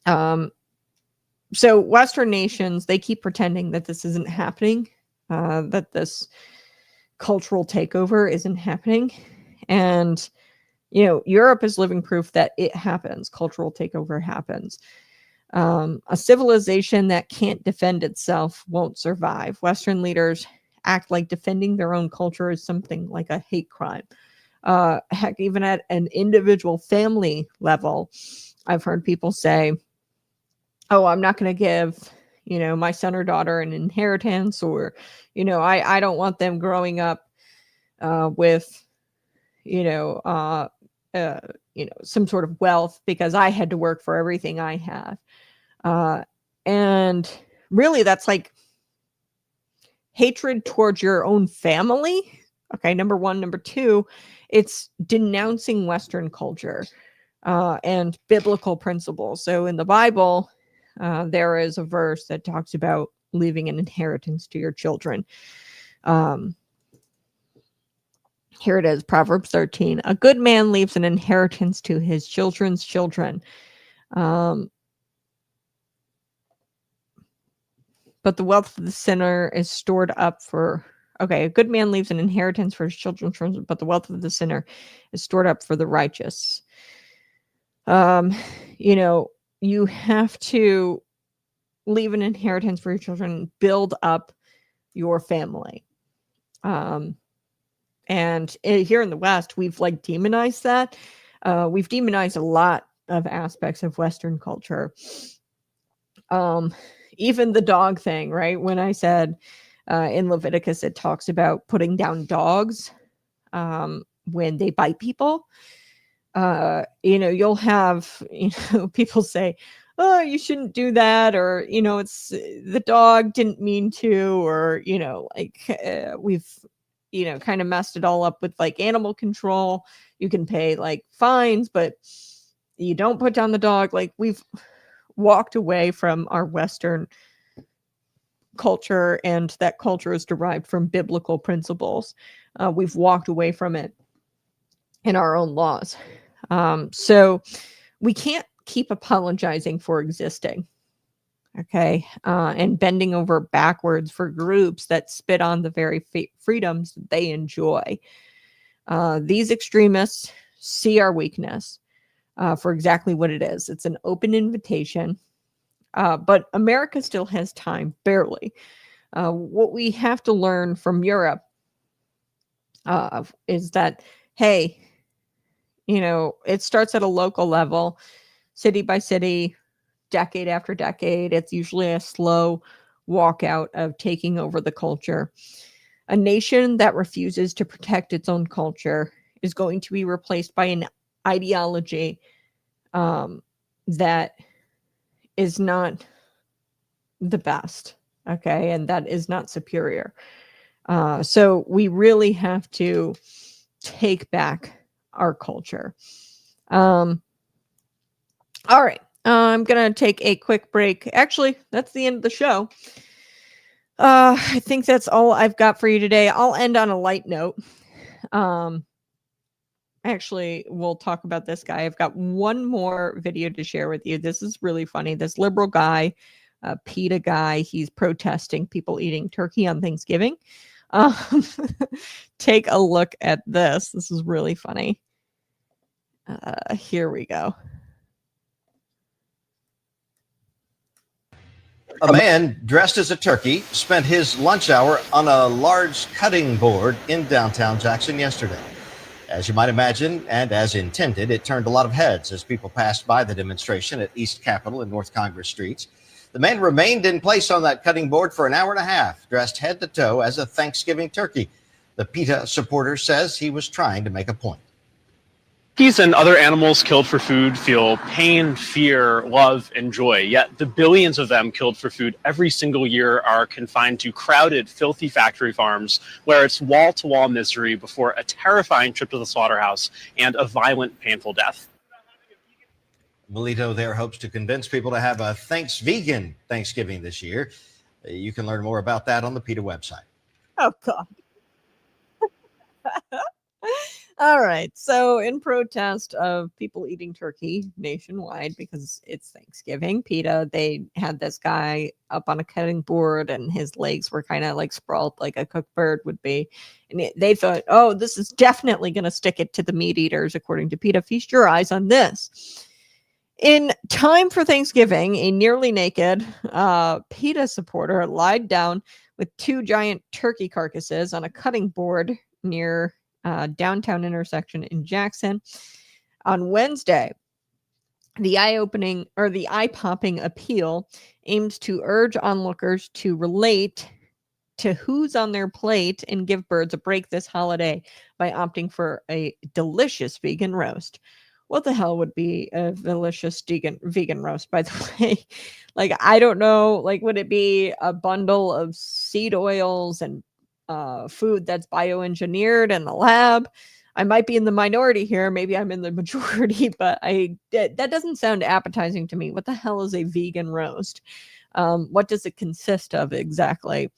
So Western nations, they keep pretending that this isn't happening, that this cultural takeover isn't happening. And, Europe is living proof that it happens. Cultural takeover happens. A civilization that can't defend itself won't survive. Western leaders act like defending their own culture is something like a hate crime. Heck, even at an individual family level, I've heard people say, oh, I'm not going to give, my son or daughter an inheritance, or, I don't want them growing up with, some sort of wealth because I had to work for everything I have. And really that's like hatred towards your own family. Okay. Number one. Number two, it's denouncing Western culture, and biblical principles. So in the Bible, there is a verse that talks about leaving an inheritance to your children. Here it is, Proverbs 13. A good man leaves an inheritance to his children's children. But the wealth of the sinner is stored up for... Okay, a good man leaves an inheritance for his children's children, but the wealth of the sinner is stored up for the righteous. You have to leave an inheritance for your children, build up your family. And here in the West, we've demonized that. We've demonized a lot of aspects of Western culture. Even the dog thing, right? When I said in Leviticus, it talks about putting down dogs. when they bite people. You'll have, people say, oh, you shouldn't do that, or, it's the dog didn't mean to, or, we've, kind of messed it all up with like animal control. You can pay like fines, but you don't put down the dog. Like, we've walked away from our Western culture, and that culture is derived from biblical principles. We've walked away from it in our own laws. So we can't keep apologizing for existing, okay, and bending over backwards for groups that spit on the very freedoms that they enjoy. These extremists see our weakness for exactly what it is. It's an open invitation, but America still has time, barely. What we have to learn from Europe is that, hey, it starts at a local level, city by city, decade after decade. It's usually a slow walkout of taking over the culture. A nation that refuses to protect its own culture is going to be replaced by an ideology that is not the best, okay, and that is not superior. So we really have to take back our culture. All right. I'm going to take a quick break. Actually, that's the end of the show. I think that's all I've got for you today. I'll end on a light note. Actually, we'll talk about this guy. I've got one more video to share with you. This is really funny. This liberal guy, PETA guy, he's protesting people eating turkey on Thanksgiving. Take a look at this. This is really funny. Here we go. A man dressed as a turkey spent his lunch hour on a large cutting board in downtown Jackson yesterday. As you might imagine, and as intended, it turned a lot of heads as people passed by the demonstration at East Capitol and North Congress streets. The man remained in place on that cutting board for an hour and a half, dressed head to toe as a Thanksgiving turkey. The PETA supporter says he was trying to make a point. Turkeys and other animals killed for food feel pain, fear, love, and joy. Yet the billions of them killed for food every single year are confined to crowded, filthy factory farms where it's wall-to-wall misery before a terrifying trip to the slaughterhouse and a violent, painful death. Melito there hopes to convince people to have a vegan Thanksgiving this year. You can learn more about that on the PETA website. Oh, God. All right. So in protest of people eating turkey nationwide because it's Thanksgiving, PETA, they had this guy up on a cutting board and his legs were kind of like sprawled like a cooked bird would be. And they thought, oh, this is definitely going to stick it to the meat eaters, according to PETA. Feast your eyes on this. In time for Thanksgiving, a nearly naked PETA supporter lied down with two giant turkey carcasses on a cutting board near downtown intersection in Jackson. On Wednesday, the eye-popping appeal aims to urge onlookers to relate to who's on their plate and give birds a break this holiday by opting for a delicious vegan roast. What the hell would be a delicious vegan roast, by the way? Like, I don't know. Like, would it be a bundle of seed oils and food that's bioengineered in the lab? I might be in the minority here. Maybe I'm in the majority, but that doesn't sound appetizing to me. What the hell is a vegan roast? What does it consist of exactly?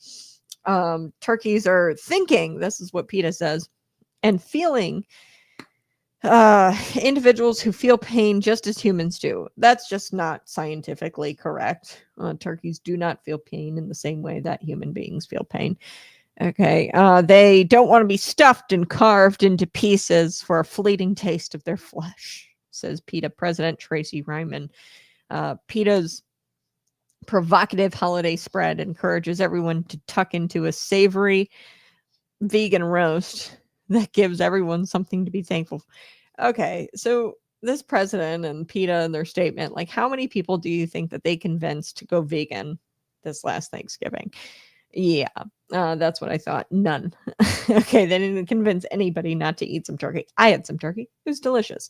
Turkeys are thinking, this is what PETA says, and feeling individuals who feel pain just as humans do. That's just not scientifically correct. Turkeys do not feel pain in the same way that human beings feel pain. Okay. They don't want to be stuffed and carved into pieces for a fleeting taste of their flesh, says PETA President Tracy Ryman. PETA's provocative holiday spread encourages everyone to tuck into a savory vegan roast that gives everyone something to be thankful for. Okay, so this president and PETA in their statement, like, how many people do you think that they convinced to go vegan this last Thanksgiving? Yeah, that's what I thought. None. Okay, they didn't convince anybody not to eat some turkey. I had some turkey. It was delicious.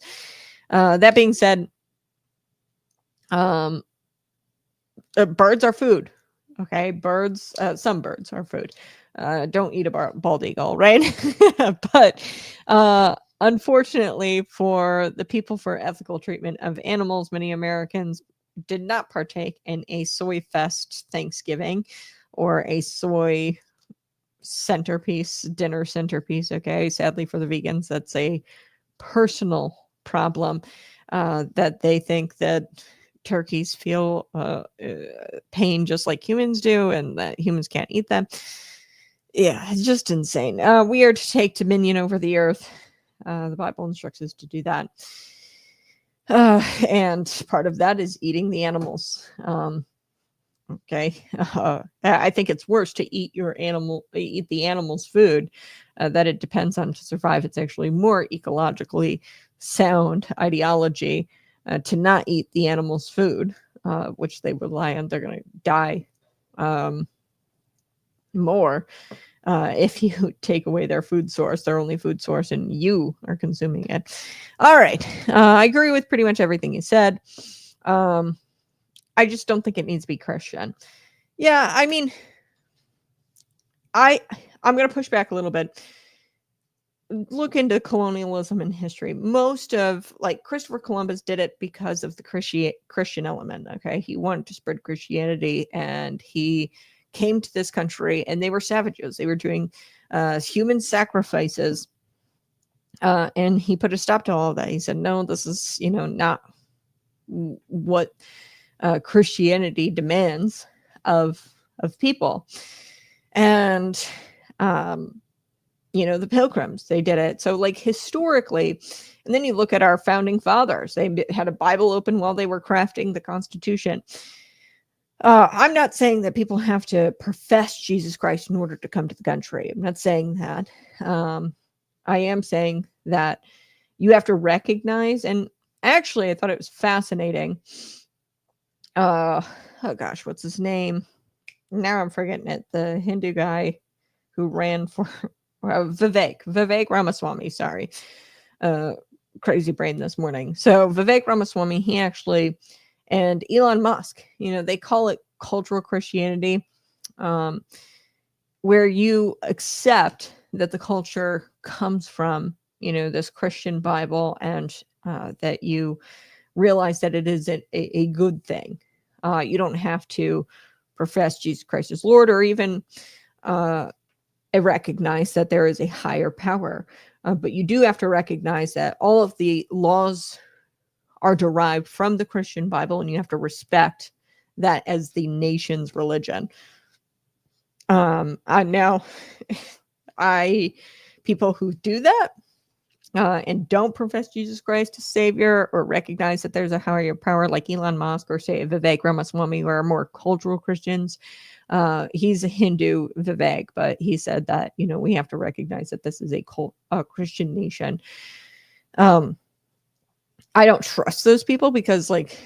That being said, birds are food. Okay, birds, some birds are food. Don't eat a bald eagle, right? But unfortunately, for the people for ethical treatment of animals, many Americans did not partake in a soy fest Thanksgiving or a soy dinner centerpiece. Okay, sadly for the vegans, that's a personal problem, that they think that turkeys feel pain just like humans do, and that humans can't eat them. Yeah, it's just insane. We are to take dominion over the earth. The Bible instructs us to do that. And part of that is eating the animals. Okay. I think it's worse to eat the animal's food that it depends on to survive. It's actually more ecologically sound ideology to not eat the animal's food, which they rely on. They're going to die more if you take away their food source, their only food source, and you are consuming it. All right. I agree with pretty much everything you said. I just don't think it needs to be Christian. Yeah, I mean, I'm going to push back a little bit. Look into colonialism and history. Most of, like, Christopher Columbus did it because of the Christian element. Okay, he wanted to spread Christianity, and he came to this country, and they were savages. They were doing human sacrifices, and he put a stop to all of that. He said, "No, this is not what Christianity demands of people." And the Pilgrims, they did it. So, like, historically, and then you look at our founding fathers, they had a Bible open while they were crafting the Constitution. I'm not saying that people have to profess Jesus Christ in order to come to the country. I'm not saying that. I am saying that you have to recognize, and actually I thought it was fascinating. Oh gosh, what's his name? Now I'm forgetting it. The Hindu guy who ran for Vivek Ramaswamy. Sorry. Crazy brain this morning. So Vivek Ramaswamy, he actually, and Elon Musk, they call it cultural Christianity, where you accept that the culture comes from, this Christian Bible, and that you realize that it is a good thing. You don't have to profess Jesus Christ as Lord, or even recognize that there is a higher power. But you do have to recognize that all of the laws are derived from the Christian Bible, and you have to respect that as the nation's religion. People who do that and don't profess Jesus Christ as Savior, or recognize that there's a higher power, like Elon Musk or say Vivek Ramaswamy, who are more cultural Christians. He's a Hindu, Vivek, but he said that, we have to recognize that this is a Christian nation. I don't trust those people because, like,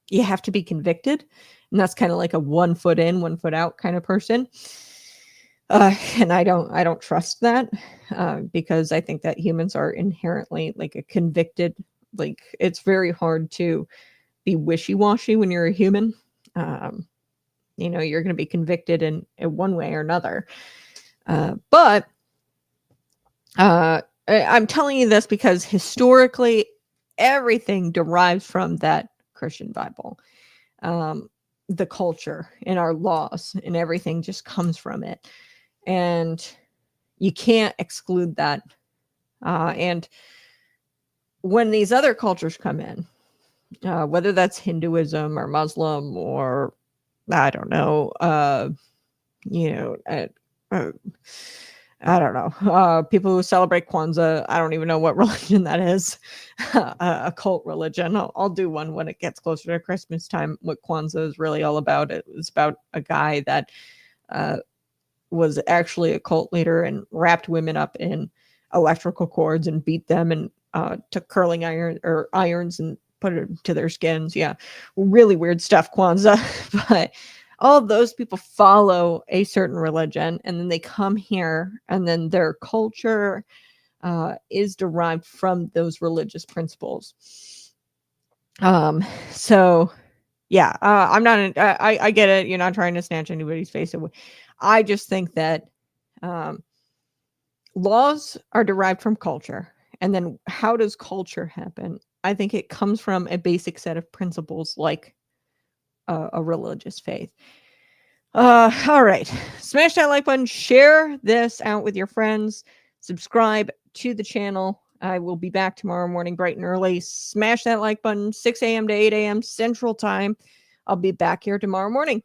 you have to be convicted, and that's kind of like a 1 foot in, 1 foot out kind of person. And I don't trust that because I think that humans are inherently like a convicted, like, it's very hard to be wishy-washy when you're a human. You're going to be convicted in one way or another. But I'm telling you this because historically, everything derives from that Christian Bible. The culture and our laws and everything just comes from it. And you can't exclude that. And when these other cultures come in, whether that's Hinduism or Muslim or, I don't know, I don't know, people who celebrate Kwanzaa, I don't even know what religion that is, a cult religion. I'll do one when it gets closer to Christmas time, what Kwanzaa is really all about. It was about a guy that was actually a cult leader and wrapped women up in electrical cords and beat them, and took curling irons and put it to their skins. Yeah, really weird stuff, Kwanzaa. But all of those people follow a certain religion, and then they come here, and then their culture is derived from those religious principles. So yeah, I'm not, I get it. You're not trying to snatch anybody's face away. I just think that laws are derived from culture. And then how does culture happen? I think it comes from a basic set of principles like a religious faith. All right. Smash that like button, share this out with your friends, subscribe to the channel. I will be back tomorrow morning bright and early. Smash that like button, 6 a.m. to 8 a.m. Central Time. I'll be back here tomorrow morning.